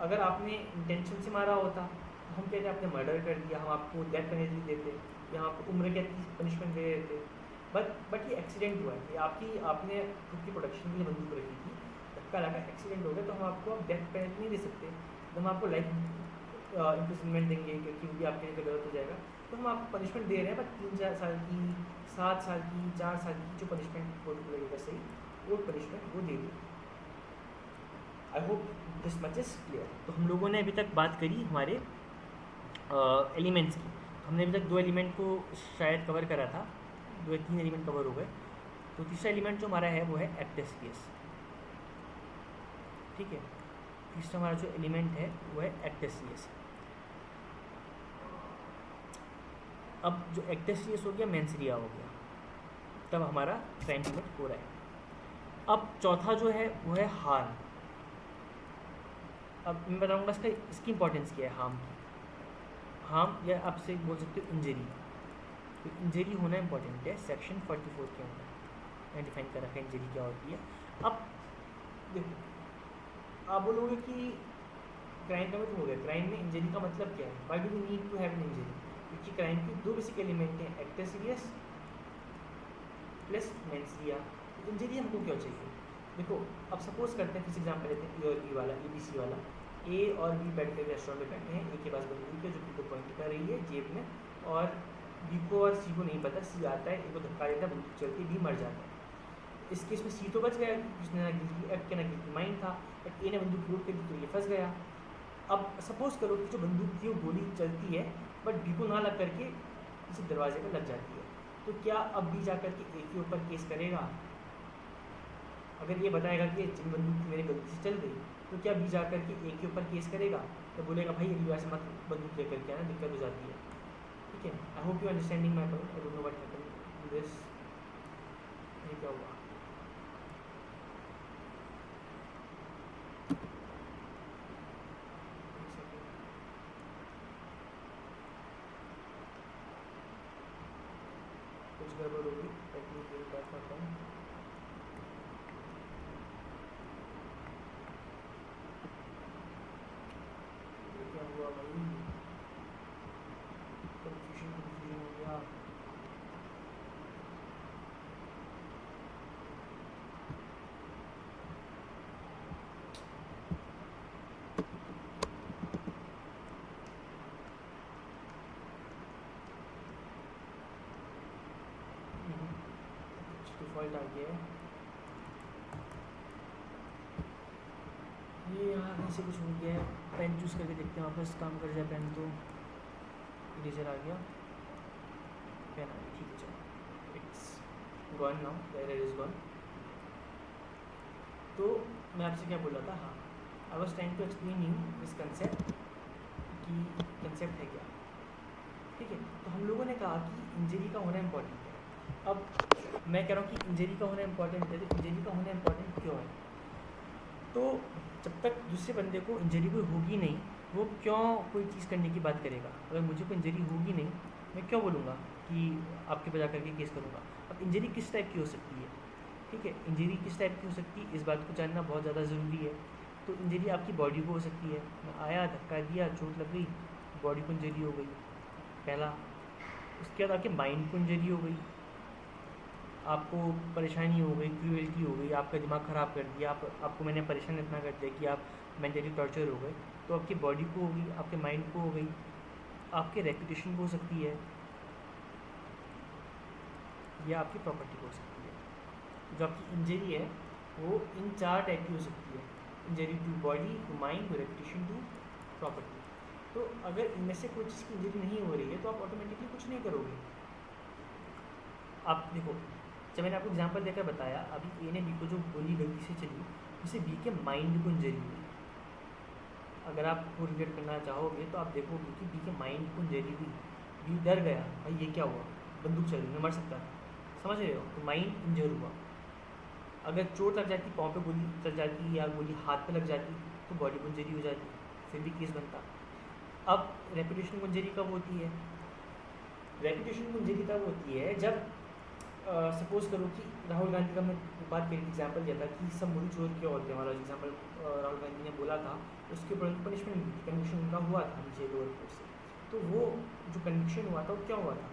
अगर आपने इंटेंशन से मारा होता तो हम कहते हैं आपने मर्डर कर दिया, हम आपको डेथ पेनल्टी देते या आपको उम्र कैद की पनिशमेंट दे देते। बट ये एक्सीडेंट हुआ है, ये आपने खुद की प्रोटेक्शन के लिए बंदूक रखी थी, धक्का लगा, एक्सीडेंट हो गया, तो हम आपको अब डेथ पेनल्टी नहीं दे सकते, तो हम आपको लाइफ इम्प्रिजनमेंट देंगे क्योंकि वो भी आपके लिए गलत हो जाएगा। तो हम आपको पनिशमेंट दे रहे हैं, बट 3-4 साल की, 7 साल की, 4 साल की जो पनिशमेंट कोर्ट को लगेगा सही, वो पनिशमेंट वो दे दी। I hope this much is clear. तो हम लोगों ने अभी तक बात करी हमारे एलिमेंट्स की। हमने अभी तक 2 एलिमेंट को शायद कवर करा था, 2 या 3 एलिमेंट कवर हो गए। तो तीसरा एलिमेंट जो हमारा है वो है एक्टस केस, ठीक है। तीसरा हमारा जो एलिमेंट है वो है एक्टस केस। अब जो एक्टस केस हो गया, मेंस रिया हो गया, तब हमारा क्राइम कमिट हो रहा है। अब चौथा जो है वो है हार्म। अब मैं बताऊंगा इसकी इंपॉर्टेंस क्या है हार्म की। हार्म या आपसे बोल सकते हो इंजरी। तो इंजरी होना इंपॉर्टेंट है, सेक्शन 44 के अंदर डिफाइन कर रखा है इंजरी क्या होती है। अब देखो आप बोलोगे कि क्राइम कमिट हो गया, क्राइम में इंजरी का मतलब क्या है, why do we need to have an injury? क्योंकि क्राइम की दो बेसिक एलिमेंट हैं, actus reus plus mens rea. तो इंजरी हमको क्यों चाहिए? देखो अब सपोज करते हैं, फिर एग्जाम्पल लेते हैं ए और बी वाला, ABC वाला। ए और बी बैठ कर रेस्टोरेंट में बैठे हैं, ए के पास बंदूक है जो बी को पॉइंट कर रही है जेब में, और बी को और सी को नहीं पता, सी आता है ए को धक्का देता है, बंदूक चलती है, बी मर जाता है। इस केस में सी तो बच गया, उसने ना गिल्टी एक्ट किया ना गिल्टी माइंड था, बट ए ने बंदूक लूट कर दी तो ये फंस गया। अब सपोज करो कि जो बंदूक थी वो गोली चलती है बट बी को ना लग करके किसी दरवाजे पर लग जाती है, तो क्या अब बी जा करके ए के ऊपर केस करेगा? अगर ये बताएगा कि जिन बंदूक मेरे गलती से चल गई, तो क्या बी जा करके ए के ऊपर केस करेगा? तो बोलेगा भाई अगली बार से मत बंदूक लेकर के आना, दिक्कत हो जाती है। ठीक है, आई hope you understanding my point. I don't know what happened this, ये क्या हुआ? कुछ गड़बड़ होगी, टेक्निक बैक करता हूँ। क्या हुआ भाई? कंफ्यूजन हो गया। डिफ़ॉल्ट आ गया है ये, यहाँ कहीं से कुछ हो गया है। पेन चूज़ करके देखते हैं वापस काम कर जाए पेन, तो इरेजर आ गया, पेन आ गया, ठीक है चलो, it's gone now, the error is gone. तो मैं आपसे क्या बोल रहा था, हाँ I was trying to explain you this concept कि कंसेप्ट है क्या। ठीक है, तो हम लोगों ने कहा कि इंजरी का होना इम्पॉर्टेंट है। अब मैं कह रहा हूँ कि इंजरी का होना इम्पॉर्टेंट है, तो इंजरी का होना इम्पॉर्टेंट क्यों है? तो जब तक दूसरे बंदे को इंजरी कोई होगी नहीं, वो क्यों कोई चीज़ करने की बात करेगा? अगर मुझे कोई इंजरी होगी नहीं, मैं क्यों बोलूँगा कि आपके बजा करके केस करूँगा? अब इंजरी किस टाइप की हो सकती है? ठीक है, इंजरी किस टाइप की हो सकती है, इस बात को जानना बहुत ज़्यादा ज़रूरी है। तो इंजरी आपकी बॉडी को हो सकती है, मैं आया धक्का दिया, चोट लग गई, बॉडी को इंजरी हो गई पहला। उसके बाद आपके माइंड को इंजरी हो गई, आपको परेशानी हो गई, क्रूएल्टी हो गई, आपका दिमाग ख़राब कर दिया, आपको मैंने परेशान इतना कर दिया कि आप मेंटली टॉर्चर हो गए। तो आपकी बॉडी को हो गई, आपके माइंड को हो गई, आपके रेपुटेशन को हो सकती है, या आपकी प्रॉपर्टी को हो सकती है। जो आपकी इंजरी है वो इन 4 टाइप की हो सकती है, injury to body, to mind, to reputation, to property. तो अगर इनमें से कोई चीज़ की इंजरी नहीं हो रही है तो आप ऑटोमेटिकली कुछ नहीं करोगे। आप देखो, जब मैंने आपको एग्जांपल देकर बताया, अभी ए ने बी को जो गोली गलती से चली, उससे बी के माइंड को इंजरी हुई। अगर आप को रिलेट करना चाहोगे तो आप देखोगे कि बी के माइंड को इंजरी हुई, बी डर गया, भाई ये क्या हुआ, बंदूक चल रही, मैं मर सकता था, समझ रहे हो? तो माइंड इंजर हुआ। अगर चोट लग जाती, पाँव पे गोली चल जाती या गोली हाथ पे लग जाती, तो बॉडी को इंजरी हो जाती, फिर भी केस बनता। अब रेपुटेशन को इंजरी कब होती है? रेपुटेशन को इंजरी तब होती है जब सपोज करो कि राहुल गांधी का मैं बात करी थी, एग्जाम्पल दिया था कि सब मोदी चोर क्यों होते हैं वाला एग्जाम्पल राहुल गांधी ने बोला था, उसके ऊपर उनको पनिशमेंट मिली थी, कन्विक्शन उनका हुआ था नीचे लोअर कोर्ट से। तो वो जो कन्विक्शन हुआ था वो क्या हुआ था,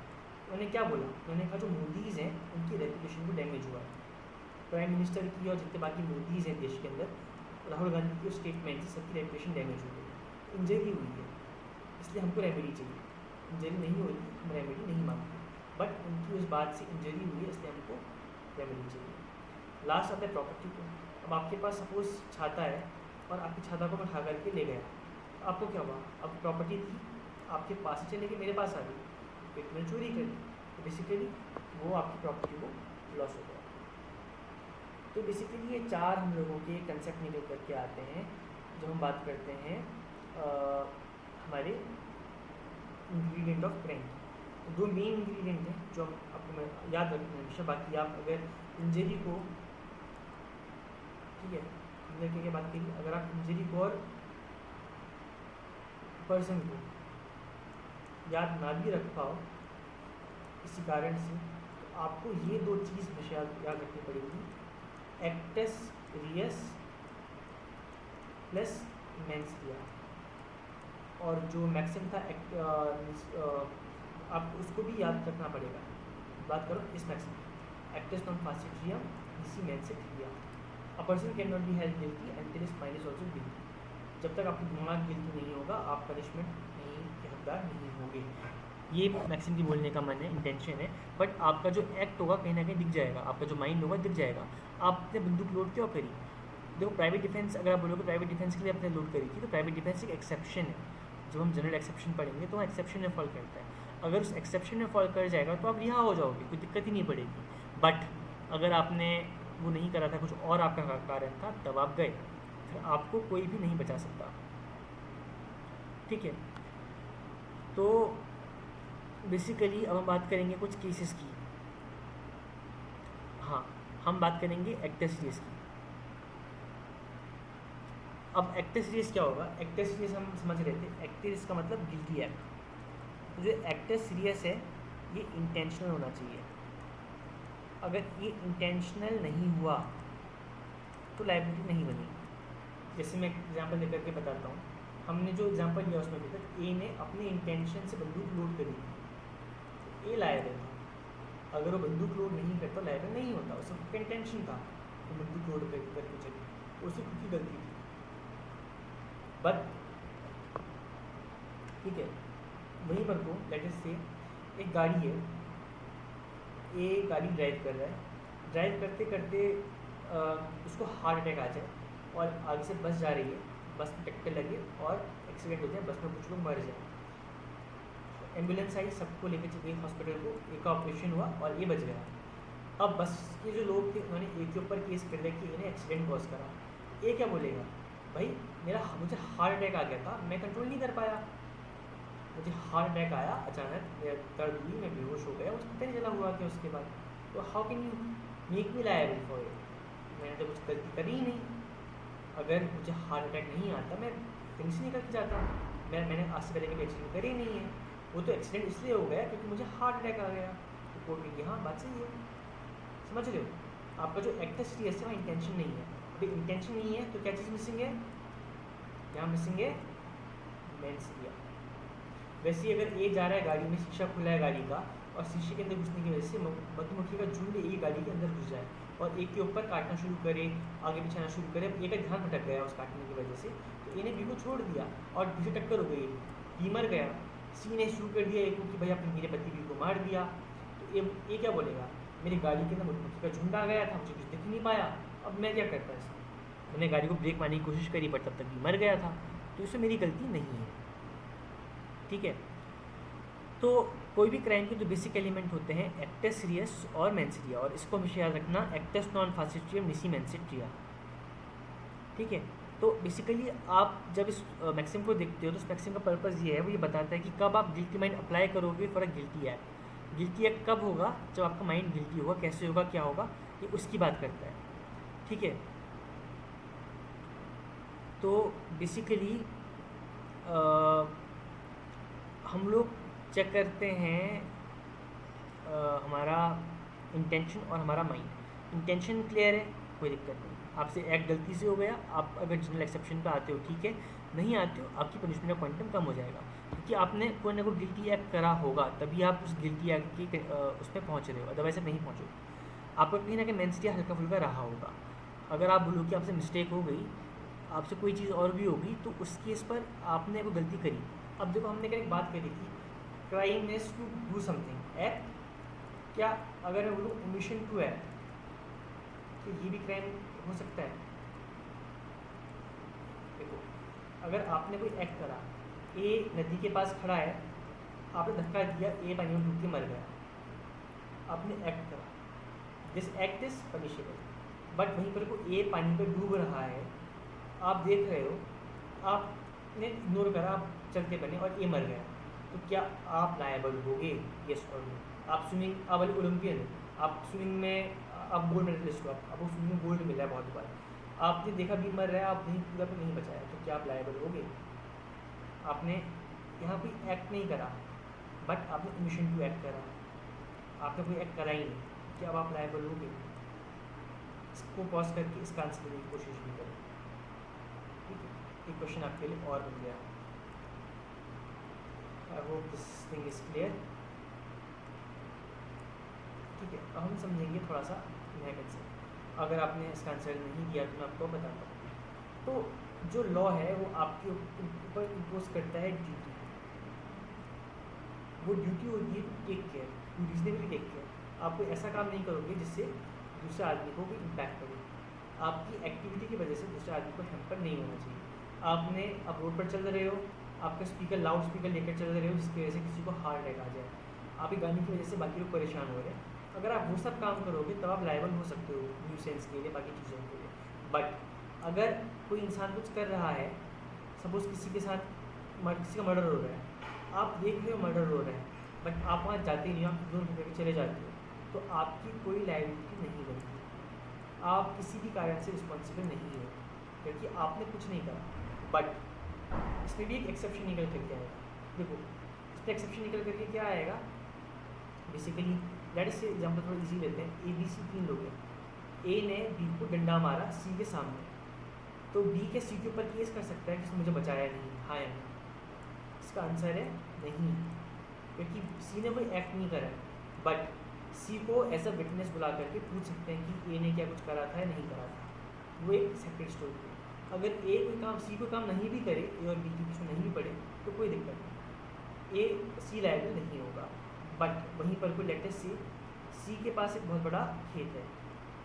उन्होंने क्या बोला, उन्होंने कहा जो मोदीज़ हैं उनकी रेपुटेशन को डैमेज हुआ है। प्राइम मिनिस्टर की और जितने बाकी मोदीज़ हैं देश के अंदर, राहुल गांधी की स्टेटमेंट से सबकी रेपुटेशन डैमेज हो गई, इंजरी हुई है, इसलिए हमको रेमेडी चाहिए। इंजरी नहीं हुई, हम रेमेडी नहीं मांगते, बट उनकी उस बात से इंजरी हुई है इसलिए हमको रेमेडी चाहिए। लास्ट आता है प्रॉपर्टी को। अब आपके पास सपोज छाता है और आपकी छाता को मैं उठा करके ले गया, तो आपको क्या हुआ, अब प्रॉपर्टी थी आपके पास से चले गई, मेरे पास आ गई, फिर मैंने चोरी कर दी, तो बेसिकली वो आपकी प्रॉपर्टी को लॉस हो गया। तो बेसिकली ये 4 हम लोगों के कंसेप्ट निकल करके आते हैं जब हम बात करते हैं हमारे इंग्रेडिएंट ऑफ क्राइम। दो मेन इंग्रेडिएंट हैं जो आपको मैं याद रखना है हमेशा। बाकी आप अगर इंजरी को, ठीक है, हमने क्या बात करी, अगर आप इंजरी को और पर्सन को याद ना भी रख पाओ किसी कारण से, तो आपको ये दो चीज़ हमेशा याद रखनी पड़ेगी, एक्टस रियस प्लस मेंस रिया। और जो मैक्सिम था आपको उसको भी याद रखना पड़ेगा। बात करो इस मैक्सिम, एक्टस नॉन फासिक रिया इसी mains Riya. A person can not be held guilty until his mind is also guilty. जब तक आपका दिमाग गिल्टी नहीं होगा आप पनिशमेंट नहीं के हकदार नहीं होंगे। ये मैक्सिम की बोलने का मन है, इंटेंशन है। बट आपका जो एक्ट होगा कहीं ना कहीं दिख जाएगा, आपका जो माइंड होगा दिख जाएगा। आपने बंदूक लोड क्यों करी? देखो प्राइवेट डिफेंस, अगर आप बोलोगे प्राइवेट डिफेंस के लिए आपने लोड करी थी, तो प्राइवेट डिफेंस एक एक्सेप्शन है। जब हम जनरल एक्सेप्शन पढ़ेंगे तो वो एक्सेप्शन में फॉल करता है। अगर उस एक्सेप्शन में फॉल कर जाएगा तो आप रिहा हो जाओगे, कोई दिक्कत ही नहीं पड़ेगी। बट अगर आपने वो नहीं करा था, कुछ और आपका कारण था, तब आप गए, फिर आपको कोई भी नहीं बचा सकता। ठीक है, तो बेसिकली अब हम बात करेंगे कुछ केसेस की। हाँ, हम बात करेंगे एक्टस रियस की। अब एक्टस रियस क्या होगा? एक्टस रियस हम समझ रहे थे, एक्टस रियस का मतलब गिल्टी एक्ट। तो जो एक्टस रियस है ये इंटेंशनल होना चाहिए। अगर ये इंटेंशनल नहीं हुआ तो लायबिलिटी नहीं बनी। जैसे मैं एग्जांपल लेकर के बताता हूँ। हमने जो एग्जांपल लिया उसमें देखा ए ने अपने इंटेंशन से बंदूक लोड करी थी, ए लायबल था। अगर वो बंदूक लोड नहीं करता लायबल नहीं होता, उसका खुद का इंटेंशन था तो बंदूक लोड करके चली, उसकी खुद की गलती थी। बट ठीक है, वहीं पर को लेट अस से एक गाड़ी है, ए गाड़ी ड्राइव कर रहा है, ड्राइव करते करते उसको हार्ट अटैक आ जाए और आगे से बस जा रही है, बस में टक्कर लगे और एक्सीडेंट हो जाए, बस में कुछ लोग मर जाए। एम्बुलेंस आई, सबको लेकर चली गई हॉस्पिटल को, ए का ऑपरेशन हुआ और ए बच गया। अब बस के जो लोग थे उन्होंने ए के ऊपर केस कर दिया कि इन्हें एक्सीडेंट कॉज करा। ए क्या बोलेगा? भाई मुझे हार्ट अटैक आ गया था, मैं कंट्रोल नहीं कर पाया, मुझे हार्ट अटैक आया अचानक, मेरा दर्द हुई, मैं बेहोश हो गया, मुझे पता नहीं चला हुआ क्या उसके बाद। तो how can you make me liable for it? मैंने तो कुछ गलती करी ही नहीं। अगर मुझे हार्ट अटैक नहीं आता मैं कहीं से निकल के जाता, मैंने आज से पहले कभी एक्सीडेंट करे ही नहीं है। वो तो एक्सीडेंट इसलिए हो गया क्योंकि मुझे हार्ट अटैक आ गया। तो कोर्ट में हाँ बात सही है, समझ रहे हो? आपका जो एक्टस रियस है वहाँ इंटेंशन नहीं है। अभी इंटेंशन नहीं है तो क्या चीज़ मिसिंग है? यहाँ मिसिंग है मेंस रिया। वैसे ही अगर ए जा रहा है गाड़ी में, शीशा खुला है गाड़ी का, और शीशे के अंदर घुसने की वजह से मधुमक्खी का झुंड ए गाड़ी के अंदर घुस जाए और ए के ऊपर काटना शुरू करे, आगे पीछे आना शुरू करे, ए का ध्यान भटक गया उस काटने की वजह से, तो ए ने बी को छोड़ दिया और बी से टक्कर हो गई, बी मर गया। सी ने शुरू कर दिया ए को कि भाई आपने मेरे पति बी को मार दिया। तो ए क्या बोलेगा? मेरी गाड़ी के अंदर मधुमक्खी का झुंड आ गया था, मुझे कुछ दिख नहीं पाया, अब मैं क्या करता इसमें? मैंने गाड़ी को ब्रेक मारने की कोशिश करी बट तब तक भी मर गया था, तो इसमें मेरी गलती नहीं है। ठीक है, तो कोई भी क्राइम के जो बेसिक एलिमेंट होते हैं एक्टस रियस और मेंस रिया, और इसको हमेशा याद रखना, एक्टस नॉन फासिस्ट्रियम निसी मेंसिट रिया। ठीक है, तो बेसिकली आप जब इस मैक्सिम को देखते हो तो इस मैक्सिम का पर्पस ये है, वो ये बताता है कि कब आप गिल्टी माइंड अप्लाई करोगे for a guilty act. Guilty act कब होगा? जब आपका माइंड गिल्टी होगा, कैसे होगा, क्या होगा, ये उसकी बात करता है। ठीक है, तो बेसिकली हम लोग चेक करते हैं हमारा इंटेंशन और हमारा माइंड। इंटेंशन क्लियर है, कोई दिक्कत नहीं, आपसे एक्ट गलती से हो गया, आप अगर जनरल एक्सेप्शन पे आते हो ठीक है, नहीं आते हो आपकी पनिशमेंट का क्वांटम कम हो जाएगा, क्योंकि आपने कोई ना कोई गिल्टी एक्ट करा होगा, तभी आप उस गिल्टी एक्ट के उस पर पहुँच रहे हो, अदरवाइज आप नहीं पहुँचोगे। आपका कहीं ना कहीं मेंस रिया हल्का फुल्का रहा होगा। अगर आप बोलो कि आपसे मिस्टेक हो गई, आपसे कोई चीज़ और भी होगी, तो उस केस पर आपने कोई गलती करी। अब देखो हमने क्या एक बात करी थी, crime is to do something, act. क्या अगर मैं बोलूँ ओमिशन टू एक्ट, तो ये भी क्राइम हो सकता है? देखो अगर आपने कोई एक्ट करा, ए नदी के पास खड़ा है, आपने धक्का दिया, ए पानी में डूब के मर गया, आपने एक्ट करा, this act is punishable. But वहीं पर को ए पानी पर डूब रहा है, आप देख रहे हो, आपने इग्नोर करा, आप चलते बने और ए मर गया, तो क्या आप लायबल होगे? यस और नो। आप स्विमिंग, आप ओलंपियन हो, आप स्विमिंग में आप गोल्ड मेडलिस्ट हो, आपको स्विमिंग में गोल्ड मिला है बहुत बार, आपने देखा भी मर रहा है, आप नहीं पूरा को नहीं बचाया, तो क्या आप लायबल होगे? आपने यहाँ कोई एक्ट नहीं करा, बट आपने ओमिशन टू एक्ट करा, आपने कोई एक्ट करा ही नहीं, क्या अब आप लायबल होगे? इसको पॉज करके इसका आंसर देने की कोशिश भी करें। ठीक है, एक क्वेश्चन आपके लिए और बन गया। आई hope this thing is clear. ठीक है, अब हम समझेंगे थोड़ा सा मेहनत से। अगर आपने इसका आंसर नहीं दिया तो मैं आपको बताता हूँ। तो जो लॉ है वो आपके ऊपर इम्पोज करता है ड्यूटी। वो ड्यूटी होती है take care, to reasonably take care. आप कोई ऐसा काम नहीं करोगे जिससे दूसरे आदमी को भी इम्पैक्ट करे। आपकी एक्टिविटी की वजह से दूसरे आदमी को हैम्पर नहीं होना चाहिए। आप रोड पर चल रहे हो, आपका स्पीकर लाउड स्पीकर लेकर चल रहे हो जिसकी वजह से किसी को हार्ट अटैक आ जाए, आपके गाने की वजह से बाकी लोग परेशान हो रहे हैं, अगर आप वो सब काम करोगे तब आप लायबल हो सकते हो न्यूसेंस के लिए, बाकी चीज़ों के लिए। बट अगर कोई इंसान कुछ कर रहा है, सपोज किसी के साथ किसी का मर्डर हो रहा है, आप देख रहे हो मर्डर हो रहा है, बट आप वहाँ जाते नहीं हो, आप इग्नोर करके चले जाते हो, तो आपकी कोई लायबिलिटी नहीं बनती। आप किसी भी कारण से रिस्पॉन्सिबल नहीं हो क्योंकि आपने कुछ नहीं करा। बट इसमें भी एक एक्सेप्शन निकल करके आएगा। देखो इसमें एक्सेप्शन निकल करके क्या आएगा, बेसिकली लेट से एग्जाम्पल थोड़ा इजी लेते हैं। ABC 3 लोग हैं, A ने B को डंडा मारा C के सामने, तो B के C के ऊपर केस कर सकता है कि उसने मुझे बचाया नहीं, हाँ या नहीं? इसका आंसर है नहीं, क्योंकि C ने कोई एक्ट नहीं करा है। बट C को एज अ विटनेस बुला करके पूछ सकते हैं कि A ने क्या कुछ करा था या नहीं करा था, वो एक सेपरेट स्टोरी है। अगर A कोई काम C को काम नहीं भी करे, A और B के बीच में नहीं भी पड़े, तो कोई दिक्कत नहीं, A C लायबल नहीं होगा। बट वहीं पर कोई लेटेस्ट से C के पास एक बहुत बड़ा खेत है,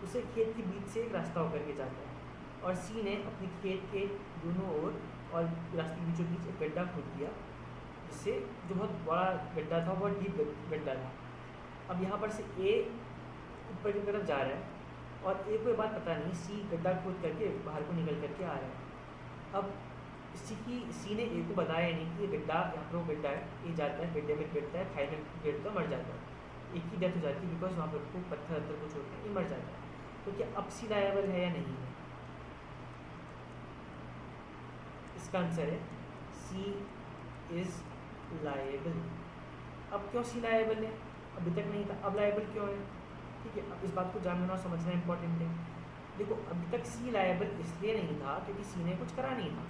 उसे खेत के बीच से एक रास्ता होकर के जाता है, और C ने अपने खेत के दोनों ओर और रास्ते के बीचों बीच एक गड्ढा खोद दिया, जिससे जो बहुत बड़ा गड्ढा था, बहुत डीप गड्ढा था। अब यहाँ पर से A ऊपर की तरफ जा रहा है और A को ये बात पता नहीं, C गड्ढा खोद करके बाहर को निकल करके आ रहा है। अब C ने A को बताया नहीं कि ये गड्ढा, यहाँ पर वो गड्ढा है, A जाता है गड्ढे में गिरता है, खाई में गिरता है, मर जाता है। एक की डेथ हो जाती है बिकॉज वहाँ पर को पत्थर कुछ होता है, ये मर जाता है। तो क्या अब C लायबल है या नहीं है? इसका आंसर है C इज लायबल। अब क्यों C लायबल है? अभी तक नहीं था, अब लायबल क्यों है? ठीक है, अब इस बात को जानना और समझना इंपॉर्टेंट है। देखो अभी तक C लायबल इसलिए नहीं था क्योंकि C ने कुछ करा नहीं था।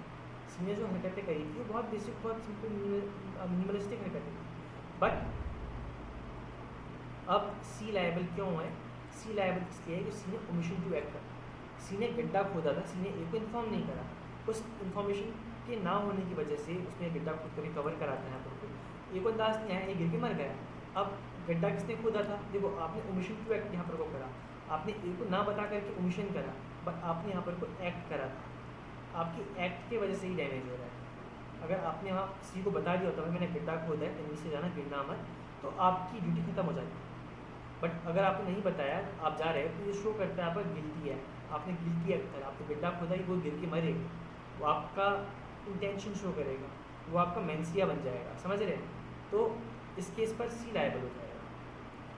C ने जो हरकतें करी थी वो बहुत बेसिक, बहुत सिंपल, मिनिमलिस्टिक हरकतें थी। बट अब C लायबल क्यों है? C लायबल इसलिए है कि C ने ओमिशन टू एक्ट करा। C ने गड्ढा खोदा था, C ने A को इन्फॉर्म नहीं करा, उस इन्फॉर्मेशन के ना होने की वजह से उसने गड्ढा खोद कर कवर करा था। यहाँ पर A को अंदाज नहीं आया, A गिर के मर गया। अब गड्ढा किसने खोदा था? देखो आपने ओमिशन टू एक्ट यहाँ पर को करा, आपने A को ना बता करके ओमिशन करा, बट आपने यहाँ पर कोई एक्ट करा था, आपकी एक्ट की वजह से ही डैमेज हो रहा है। अगर आपने वहाँ C को बता दिया होता है मैंने गड्ढा खोदा है, कहीं से जाना, गिरना मत, तो आपकी ड्यूटी खत्म हो जाती। बट अगर आपने नहीं बताया, आप जा रहे हो, तो ये शो करता है आप गिल्टी है, आपने गिल्टी एक्ट करा, आपने गड्ढा खोदा ही, वो गिर के मरेगा, वो आपका इंटेंशन शो करेगा, वो आपका मेंसिया बन जाएगा, समझ रहे हैं? तो इस केस पर C लायबल हो जाएगा।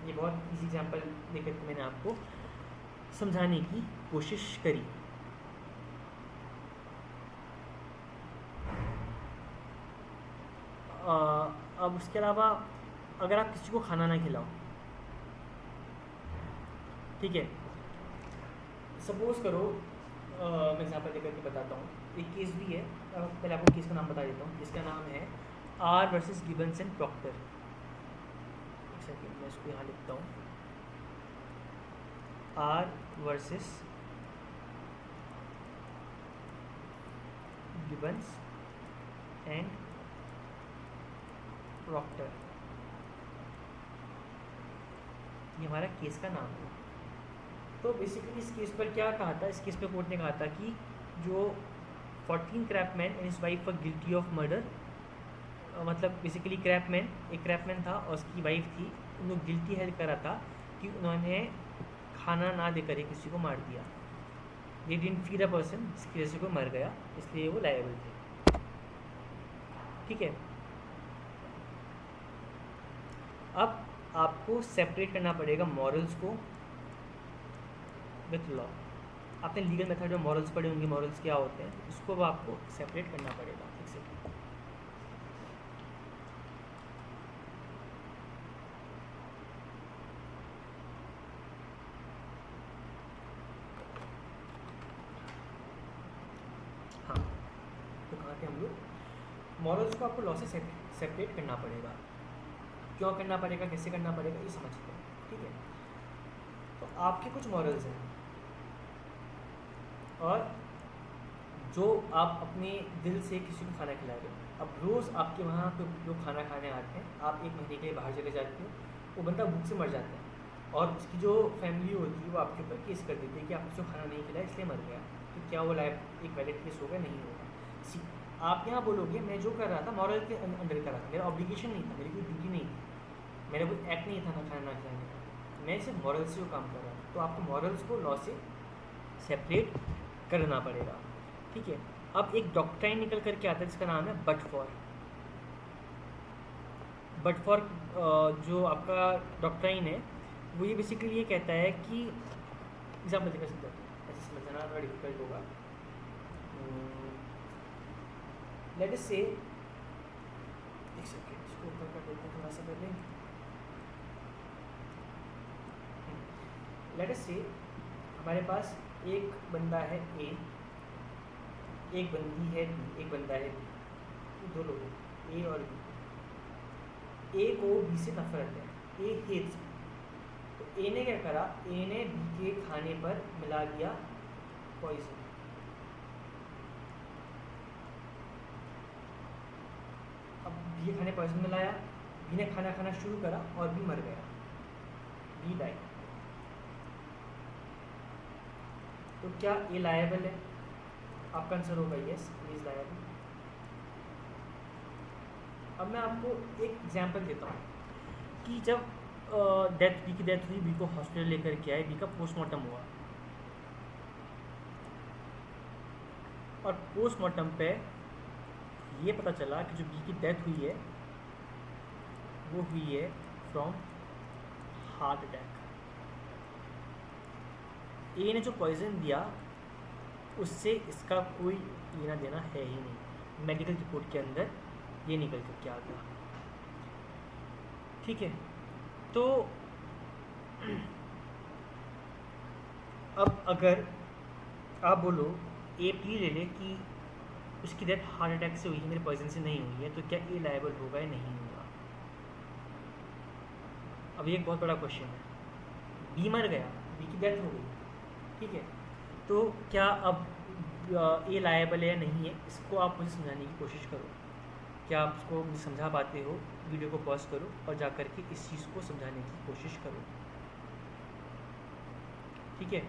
ये बहुत इजी एग्जांपल लेकर के मैंने आपको समझाने की कोशिश करी। अब उसके अलावा अगर आप किसी को खाना ना खिलाओ, ठीक है, सपोज करो, मैं एग्जांपल लेकर के बताता हूँ, एक केस भी है, पहले आपको केस का नाम बता देता हूँ। जिसका नाम है R versus Gibbons and Proctor. एक सेकेंड, मैं इसको यहाँ लिखता हूँ, R versus Gibbons and Proctor, ये हमारा केस का नाम है। तो बेसिकली इस केस पर क्या कहा था? इस केस पे कोर्ट ने कहा था कि जो 14 Crapman and his wife were guilty of murder, मतलब बेसिकली एक क्रैपमैन था और उसकी वाइफ थी, उन लोग गिल्टी हेल्ड करा था कि उन्होंने खाना ना देकर ही किसी को मार दिया। They didn't feed a person, जिसकी वजह से कोई मर गया, इसलिए वो लायबल थे। ठीक है, अब आपको सेपरेट करना पड़ेगा मॉरल्स को विथ लॉ। आपने लीगल मेथड में मॉरल्स पढ़े होंगे, मॉरल्स क्या होते हैं, उसको अब आपको सेपरेट करना पड़ेगा। एक सेकेंड, हाँ, तो कहाँ थे हम लोग। मॉरल्स को आपको लॉ से सेपरेट करना पड़ेगा। क्यों करना पड़ेगा, कैसे करना पड़ेगा, ये समझते हैं। ठीक है, तो आपके कुछ मॉरल्स हैं और जो आप अपने दिल से किसी को खाना खिला रहे हो। अब रोज़ आपके वहाँ पे लोग खाना खाने आते हैं, आप एक महीने के लिए बाहर चले जाते हो, वो बंदा भूख से मर जाता है और उसकी जो फैमिली होती है वो आपके ऊपर केस कर देती है कि आपने उसको खाना नहीं खिलाया इसलिए मर गया। तो क्या वो लाइफ एक वैलिड केस होगा? नहीं होगा। आप यहाँ बोलोगे मैं जो कर रहा था मॉरल के अंडर कर रहा था, मेरा ऑब्लिगेशन नहीं था, मेरी कोई ड्यूटी नहीं थी, मेरा कोई एक्ट नहीं था ना खाना ना खिलाने का, मैं सिर्फ मॉरल से जो काम कर रहा था। तो आपको मॉरल्स को लॉ से सेपरेट करना पड़ेगा। ठीक है, अब एक डॉक्ट्राइन निकल करके आता है जिसका नाम है बट फॉर जो आपका डॉक्ट्राइन है वो ये बेसिकली ये कहता है कि एग्जाम्पल देकर समझा, ऐसे समझना थोड़ा डिफिकल्ट होगा। लेट अस से, एक सेकेंड इसको ऊपर कर देते हैं थोड़ा सा पहले। लेट अस से हमारे पास एक बंदा है ए, एक बंदी है बी, एक बंदा है बी, दो लोग ए और बी। ए को बी से नफरत है, ए हेट्स बी। तो ए ने क्या करा, ए ने बी के खाने पर मिला दिया पॉइजन। अब बी के खाने पॉइजन मिलाया, बी ने खाना खाना शुरू करा और बी मर गया, बी डाई। तो क्या ए लायबल है? आपका आंसर होगा यस, इज लायबल। अब मैं आपको एक एग्जांपल देता हूँ कि जब बी की डेथ हुई, बी को हॉस्पिटल लेकर के आए, बी का पोस्टमार्टम हुआ और पोस्टमार्टम पे ये पता चला कि जो बी की डेथ हुई है वो हुई है फ्रॉम हार्ट अटैक। ए ने जो पॉइजन दिया उससे इसका कोई लेना देना है ही नहीं, मेडिकल रिपोर्ट के अंदर ये निकल कर के आ गया। ठीक है, तो अब अगर आप बोलो ए प्ली ले ले कि उसकी डेथ हार्ट अटैक से हुई है, मेरे पॉइजन से नहीं हुई है, तो क्या ए लायबल होगा या नहीं होगा? अब ये एक बहुत बड़ा क्वेश्चन है। बी मर गया, बी की डेथ हो गई, ठीक है, तो क्या अब ए लायबल है या नहीं है, इसको आप मुझे समझाने की कोशिश करो। क्या आप उसको मुझे समझा पाते हो? वीडियो को पॉज करो और जा कर के इस चीज़ को समझाने की कोशिश करो। ठीक है,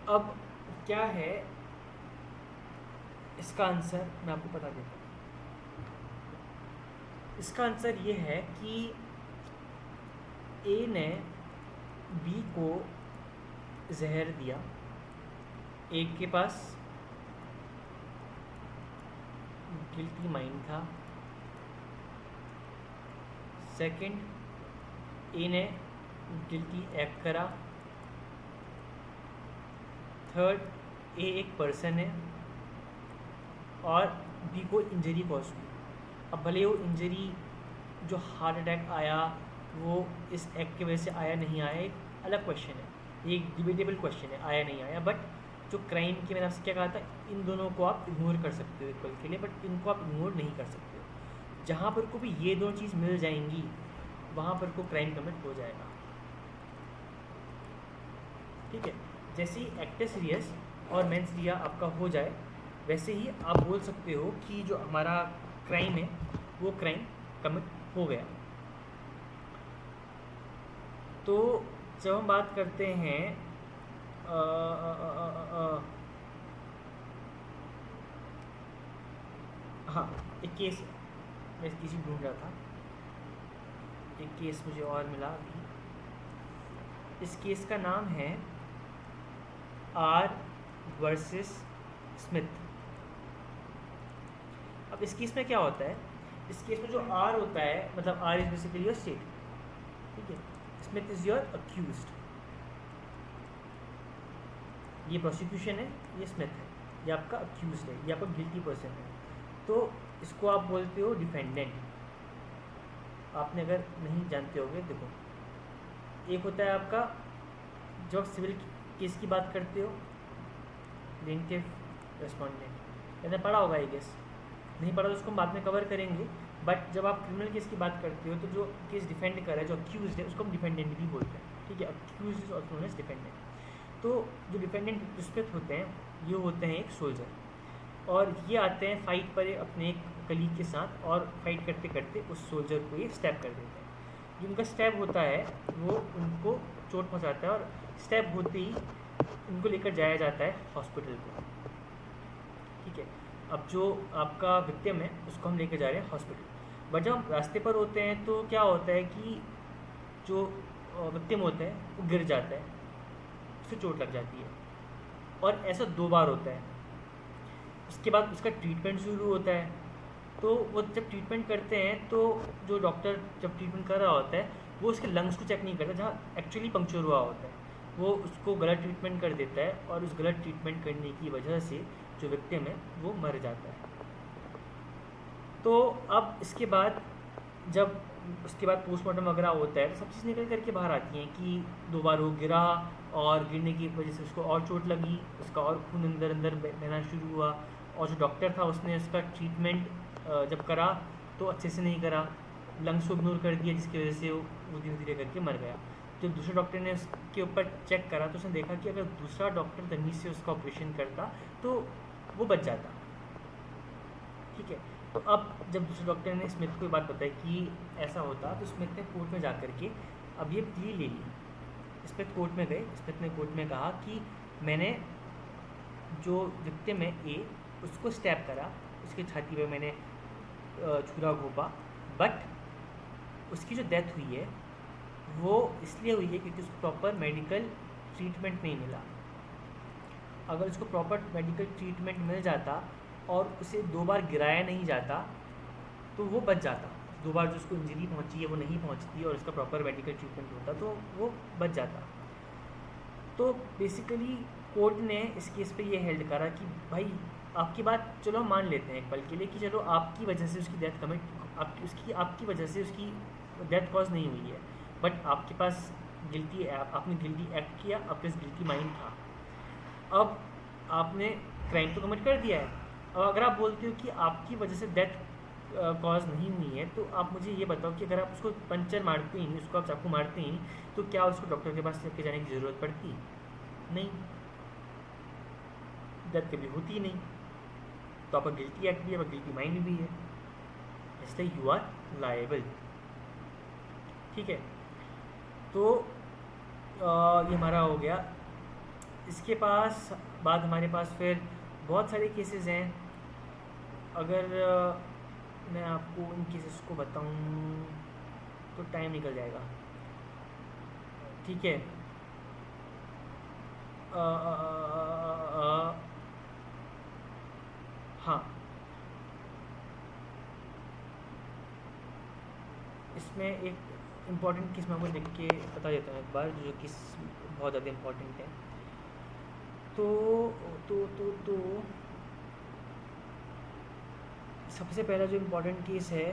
अब क्या है इसका आंसर, मैं आपको बता देता हूँ। इसका आंसर ये है कि ए ने बी को जहर दिया, ए के पास गिल्टी माइंड था। सेकंड, ए ने गिल्टी एक्ट करा। थर्ड, ए एक पर्सन है और बी को इंजरी कॉज हुई। अब भले वो इंजरी जो हार्ट अटैक आया वो इस एक्ट की वजह से आया नहीं आया, एक अलग क्वेश्चन है, ये एक डिबेटेबल क्वेश्चन है, आया नहीं आया। बट जो क्राइम की मैंने आपसे क्या कहा था, इन दोनों को आप इग्नोर कर सकते हो इक्वल के लिए, बट इनको आप इग्नोर नहीं कर सकते हो। जहाँ पर को भी ये दोनों चीज़ मिल जाएंगी वहाँ पर को क्राइम कमिट हो जाएगा। ठीक है, जैसे ही एक्टस रियस और मेंस रिया आपका हो जाए वैसे ही आप बोल सकते हो कि जो हमारा क्राइम है वो क्राइम कमिट हो गया। तो जब हम बात करते हैं हाँ, एक केस मैं किसी ढूंढ रहा था, एक केस मुझे और मिला अभी। इस केस का नाम है आर वर्सेस स्मिथ। अब इस केस में क्या होता है, इस केस में जो आर होता है, मतलब R is basically your state, ठीक है, स्मिथ इज योर अक्यूज्ड। ये प्रोसिक्यूशन है, ये स्मिथ है, ये आपका अक्यूज्ड है, ये आपका गिल्टी पर्सन है। तो इसको आप बोलते हो डिफेंडेंट। आपने अगर नहीं जानते होगे, देखो, एक होता है आपका, जब सिविल केस की बात करते हो, प्लेंटिफ रेस्पोंडेंट, मैंने पढ़ा होगा, आई गेस। नहीं पढ़ा तो उसको हम बाद में कवर करेंगे। बट जब आप क्रिमिनल केस की बात करते हो, तो जो केस डिफेंड कर रहा है, जो अक्यूज है, उसको हम डिफेंडेंट भी बोलते हैं, ठीक है। Accuse is also known as defendant. तो जो डिफेंडेंट रिस्पेक्ट होते हैं, ये होते हैं एक सोल्जर, और ये आते हैं फाइट पर अपने एक कलीग के साथ, और फाइट करते करते उस सोल्जर को ये स्टैब कर देते हैं। जो उनका स्टैब होता है वो उनको चोट पहुंचाता है, और स्टैब होते ही उनको लेकर जाया जाता है हॉस्पिटल को, ठीक है। अब जो आपका विक्टिम है उसको हम लेकर जा रहे हैं हॉस्पिटल, बट जब हम रास्ते पर होते हैं तो क्या होता है कि जो विक्टिम होता है वो गिर जाता है, उसे चोट लग जाती है, और ऐसा 2 बार होता है। उसके बाद उसका ट्रीटमेंट शुरू होता है। तो वो जब ट्रीटमेंट करते हैं, तो जो डॉक्टर जब ट्रीटमेंट कर रहा होता है, वो उसके लंग्स को चेक नहीं करता जहाँ एक्चुअली पंक्चर हुआ होता है, वो उसको गलत ट्रीटमेंट कर देता है, और उस गलत ट्रीटमेंट करने की वजह से जो विक्टिम है वो मर जाता है। तो अब इसके बाद जब उसके बाद पोस्टमार्टम वगैरह होता है, तो सब चीज़ निकल करके बाहर आती हैं कि 2 बार वो गिरा, और गिरने की वजह से उसको और चोट लगी, उसका और खून अंदर अंदर बहना शुरू हुआ, और जो डॉक्टर था उसने उसका ट्रीटमेंट जब करा तो अच्छे से नहीं करा, लंग्स को इग्नोर कर दिया, जिसकी वजह से वो धीरे धीरे करके मर गया। जब दूसरे डॉक्टर ने उसके ऊपर चेक करा, तो उसने देखा कि अगर दूसरा डॉक्टर तमीज़ से उसका ऑपरेशन करता तो वो बच जाता, ठीक है। तो अब जब दूसरे डॉक्टर ने स्मिथ को ये बात बताई कि ऐसा होता, तो स्मिथ ने कोर्ट में जा कर के अब ये प्ली ले ली। स्मिथ कोर्ट में गए, स्मिथ ने कोर्ट में कहा कि मैंने जो विक्टिम है ए, उसको स्टैब करा, उसकी छाती पे मैंने छुरा घोंपा, बट उसकी जो डेथ हुई है वो इसलिए हुई है क्योंकि उसको प्रॉपर मेडिकल ट्रीटमेंट नहीं मिला। अगर उसको प्रॉपर मेडिकल ट्रीटमेंट मिल जाता और उसे 2 बार गिराया नहीं जाता, तो वो बच जाता। 2 बार जो उसको इंजरी पहुंची है वो नहीं पहुंचती, और उसका प्रॉपर मेडिकल ट्रीटमेंट होता तो वो बच जाता। तो बेसिकली कोर्ट ने इस केस पे ये हेल्ड करा कि भाई, आपकी बात चलो हम मान लेते हैं एक पल के लिए कि चलो आपकी वजह से उसकी डेथ आपकी वजह से उसकी डेथ कॉज नहीं हुई है, बट आपके पास गिल्टी, आपने गिल्टी एक्ट किया, आपके पास गिल्टी माइंड था, अब आपने क्राइम तो कमिट कर दिया है। अब अगर आप बोलते हो कि आपकी वजह से डेथ कॉज नहीं हुई है, तो आप मुझे ये बताओ कि अगर आप उसको पंचर मारते ही नहीं, उसको आप चाकू मारते ही नहीं, तो क्या उसको डॉक्टर के पास लेके जाने की ज़रूरत पड़ती? नहीं, डेथ कभी होती ही नहीं। तो आपका गिल्टी एक्ट भी है, आपका गिल्टी माइंड भी है, इसलिए यू आर लायबल, ठीक है। तो ये हमारा हो गया। इसके बाद हमारे पास फिर बहुत सारे केसेस हैं। अगर मैं आपको इन केसेस को बताऊं तो टाइम निकल जाएगा, ठीक है। हाँ, इसमें एक इम्पॉर्टेंट केस मैं आपको लिख के बता देता हूँ एक बार, जो केस बहुत ज़्यादा इम्पॉर्टेंट है। तो सबसे पहला जो इम्पोर्टेंट केस है,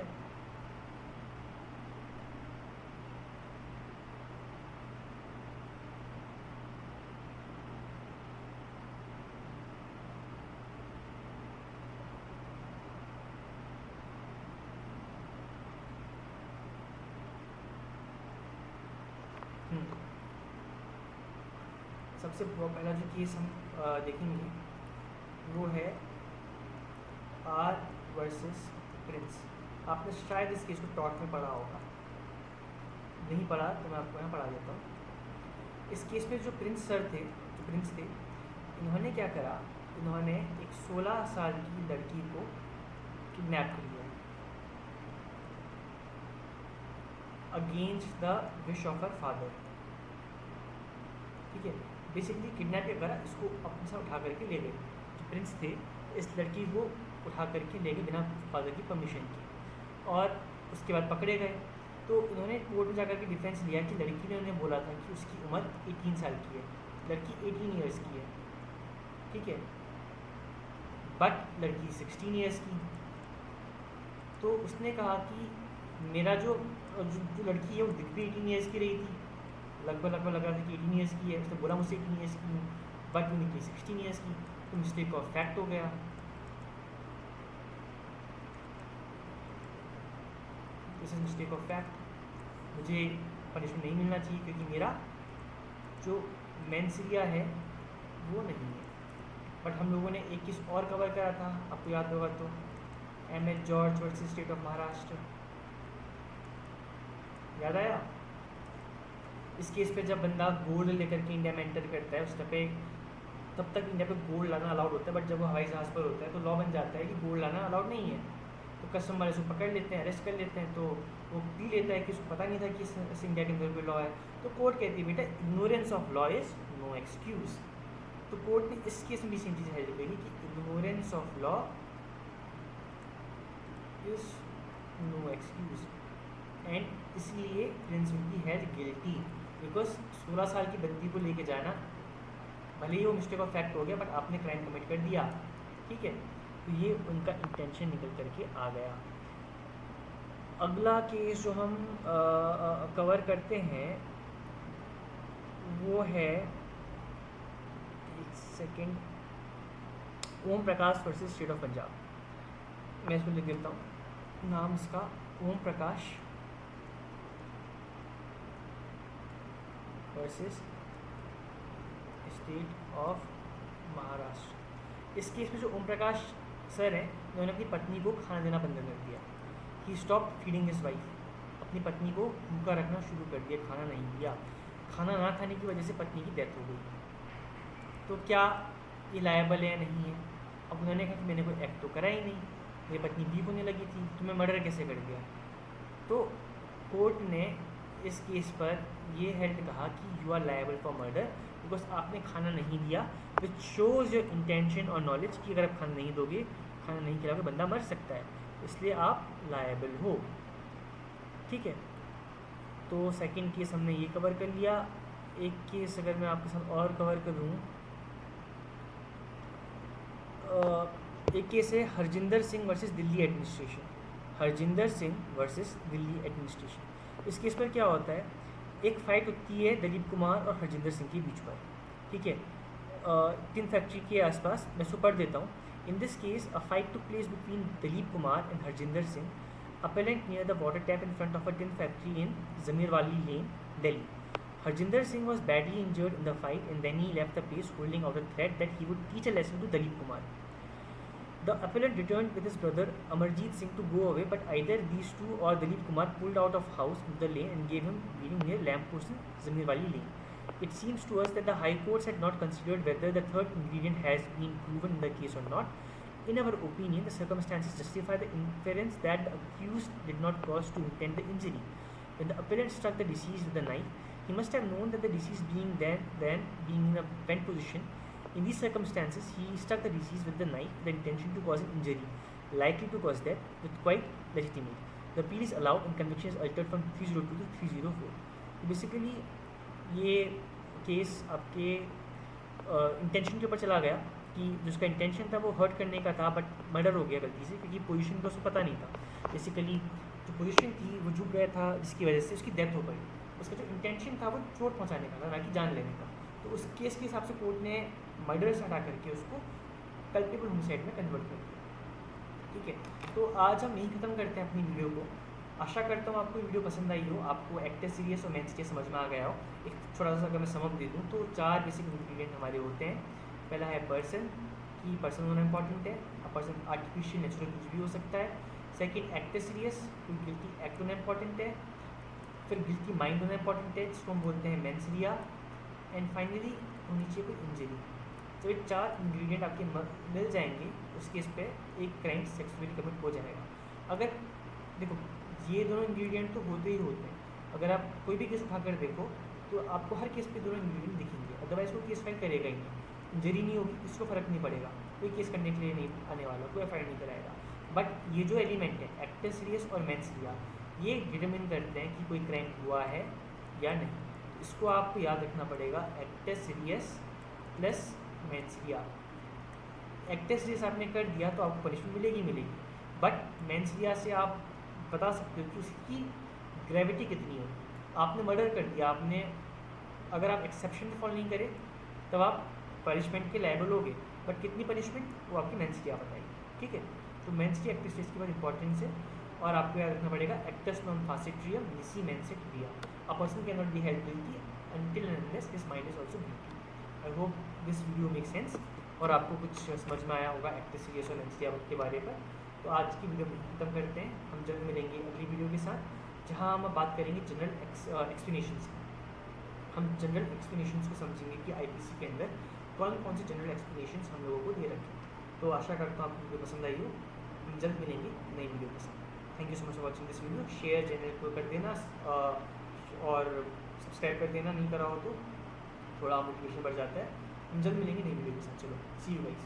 सबसे पहला जो केस हम देखेंगे वो है आर वर्सेस प्रिंस। आपने शायद इस केस को टॉट में पढ़ा होगा, नहीं पढ़ा तो मैं आपको यहाँ पढ़ा देता हूँ। इस केस में जो प्रिंस थे, इन्होंने क्या करा, इन्होंने एक 16 साल की लड़की को किडनैप कर लिया against the wish of her father, ठीक है। बेसिकली किडनैप क्या करा, इसको अपने साथ उठा करके ले गए। जो प्रिंस थे इस लड़की को उठा करके ले गए बिना फादर की परमिशन के, और उसके बाद पकड़े गए। तो इन्होंने कोर्ट में जाकर के डिफेंस लिया कि लड़की ने उन्हें बोला था कि उसकी उम्र 18 साल की है, लड़की 18 ईयर्स की है, ठीक है, बट लड़की 16 ईयर्स की। तो उसने कहा कि मेरा जो लड़की है वो दिख भी 18 ईयर्स की रही थी, लगभग लग रहा था कि 18 ईयर्स की है। उसने बोला मुझसे 18 ईयर्स की हूँ, बट वो निकली 16 ईयर्स की। तो मिस्टेक ऑफ फैक्ट हो गया। This is mistake of fact. मुझे पनिशमेंट नहीं मिलना चाहिए क्योंकि मेरा जो मेंसरिया है वो नहीं है। बट हम लोगों ने एक केस और कवर करा था, आपको याद होगा तो, M H. George versus state of Maharashtra, याद आया? इस केस पे जब बंदा गोल्ड लेकर के इंडिया में एंटर करता है उस पे, तब तक इंडिया पे गोल्ड लाना अलाउड होता है, बट जब वो हवाई जहाज़ पर होता है तो लॉ बन जाता है कि गोल्ड लाना अलाउड नहीं है। तो कस्टम वाले उसको पकड़ लेते हैं, अरेस्ट कर लेते हैं। तो वो पी लेता है कि उसको पता नहीं था कि इस इंडिया के अंदर कोई लॉ है। तो कोर्ट कहती है बेटा ignorance of law is no excuse. तो कोर्ट ने इस केस में भी सेम चीज़ हेल्ड करी कि ignorance of law is no excuse, and इसलिए Prince will be held guilty because 16 साल की बंदी को लेके जाना, भले ही वो मिस्टेक ऑफ फैक्ट हो गया बट आपने क्राइम कमिट कर दिया, ठीक है। तो ये उनका इंटेंशन निकल करके आ गया। अगला केस जो हम कवर करते हैं वो है, एक second, Om Prakash versus state of Punjab. मैं इसको लिख देता हूँ, नाम इसका Om Prakash versus state of Maharashtra. इस केस में जो ओम प्रकाश सर हैं उन्होंने अपनी पत्नी को खाना देना बंद कर दिया। ही स्टॉप फीडिंग हिज वाइफ, अपनी पत्नी को भूखा रखना शुरू कर दिया, खाना नहीं दिया। खाना ना खाने की वजह से पत्नी की डेथ हो गई। तो क्या ये लायबल है या नहीं है? अब उन्होंने कहा कि मैंने कोई एक्ट तो करा ही नहीं, मेरी पत्नी वीक होने लगी थी, तो मैं मर्डर कैसे कर दिया? तो कोर्ट ने इस केस पर ये हेल्ड कहा कि you are liable for murder because आपने खाना नहीं दिया, विच शोज़ योर इंटेंशन और नॉलेज कि अगर आप खाना नहीं दोगे, खाना नहीं खिलाओगे, बंदा मर सकता है, इसलिए आप लायबल हो, ठीक है। तो सेकंड केस हमने ये कवर कर लिया। एक केस अगर मैं आपके साथ और कवर करूँ, एक केस है Harjinder Singh versus Delhi administration. Harjinder Singh versus Delhi administration. इस केस पर क्या होता है, एक फ़ाइट होती है दिलीप कुमार और हरजिंदर सिंह के बीच पर, ठीक है, टिन फैक्ट्री के आसपास। मैं इसको पढ़ देता हूँ। In this case a fight took place between Dilip Kumar and Harjinder Singh, appellant near the water tap in front of a tin factory in Zamirwali Lane, Delhi. Harjinder Singh was badly injured in the fight and then he left the place holding out a threat that he would teach a lesson to Dalip Kumar. The appellant returned with his brother Amarjeet Singh to go away, but either these two or Dalip Kumar pulled out of house into the lane and gave him beating near lamppost in Zamirwali Lane. It seems to us that the High Courts had not considered whether the third ingredient has been proven in the case or not. In our opinion, the circumstances justify the inference that the accused did not cause to intend the injury. When the appellant struck the deceased with the knife, he must have known that the deceased being being in a bent position. In these circumstances, he struck the deceased with the knife with the intention to cause an injury, likely to cause death, with quite legitimate. The appeal is allowed and conviction is altered from 302 to 304. तो basically ये case आपके intention के ऊपर चला गया कि जिसका intention था वो हर्ट करने का था, बट मर्डर हो गया गलती से क्योंकि पोजीशन का उसको पता नहीं था। बेसिकली जो पोजीशन थी वो झुक गया था जिसकी वजह से उसकी डेथ हो गई। उसका जो इंटेंशन था वो चोट पहुंचाने का था, ना कि जान लेने का। तो उस केस के हिसाब से कोर्ट ने मर्डर से हटा करके उसको कल्पेबल होमिसाइड में कन्वर्ट कर दिया, ठीक है। तो आज हम यही ख़त्म करते हैं अपनी वीडियो को। आशा करता हूँ आपको वीडियो पसंद आई हो, आपको एक्टर सीरियस और मेन सीरियस समझ में आ गया हो। एक छोटा सा अगर मैं समझ दे दूँ तो 4 बेसिक इंग्रीडियंट हमारे होते हैं। पहला है पर्सन, कि पर्सन होना इंपॉर्टेंट है। अब पर्सन आर्टिफिशियल नेचुरल कुछ भी हो सकता है। सेकंड एक्टर सीरियस, कोई गिल्टी एक्ट होना इंपॉर्टेंट है। फिर गिल्टी माइंड होना इंपॉर्टेंट है जिसको हम बोलते हैं मेंसरिया। एंड फाइनली होनी चाहिए कोई इंजरी। जब ये 4 इंग्रेडिएंट आपके मिल जाएंगे उस केस पे एक क्राइम सक्सेसफुली कमिट हो जाएगा। अगर देखो ये दोनों इंग्रेडिएंट तो होते ही होते हैं। अगर आप कोई भी केस उठा कर देखो तो आपको हर केस पे दोनों इंग्रेडिएंट दिखेंगे, अदरवाइज वो केस फाइल करेगा ही नहीं। इंजरी नहीं होगी, इसको फ़र्क नहीं पड़ेगा, कोई केस करने के लिए नहीं आने वाला, कोई एफ नहीं कराएगा। बट ये जो एलिमेंट है एक्टस रियस और मेंस रिया, ये डिटरमिन करते हैं कि कोई क्राइम हुआ है या नहीं। इसको आपको याद रखना पड़ेगा, actus reus plus mens rea. Actus reus आपने कर दिया तो आपको पनिशमेंट मिलेगी मिलेगी, बट मेंस रिया से आप बता सकते हो कि उसकी ग्रेविटी कितनी होगी। आपने मर्डर कर दिया, आपने अगर आप एक्सेप्शन फॉलो नहीं करें तब आप पनिशमेंट के लायबल होगे, बट कितनी पनिशमेंट वो आपकी मेंस रिया बताएगी, ठीक है। तो मेंस रिया एक्टस रियस के बाद इंपॉर्टेंस है, और आपको याद रखना पड़ेगा actus non facit rea nisi mens sit rea. A person can not be held guilty until and unless his mind is also guilty. I hope this video makes sense और आपको कुछ समझ में आया होगा एक्टस रियस और मेंस रिया के बारे पर। तो आज की वीडियो खत्म करते हैं, हम जल्द मिलेंगे अगली वीडियो के साथ, जहां हम बात करेंगे जनरल एक्सप्लेनेशंस की। हम जनरल एक्सप्लेनेशंस को समझेंगे कि आईपीसी के अंदर कौन कौन से जनरल एक्सप्लेनेशंस हम लोगों को दे रखे हैं। तो आशा करता हूँ आपको वीडियो पसंद आई हो, हम जल्द मिलेंगे नई वीडियो के साथ। Thank you so much for watching this video. Share channel को कर देना और सब्सक्राइब कर देना, नहीं करा हो तो थोड़ा मोटिवेशन बढ़ जाता है। हम जल्द मिलेंगे नई वीडियो के साथ। चलो, सी यू गाइस।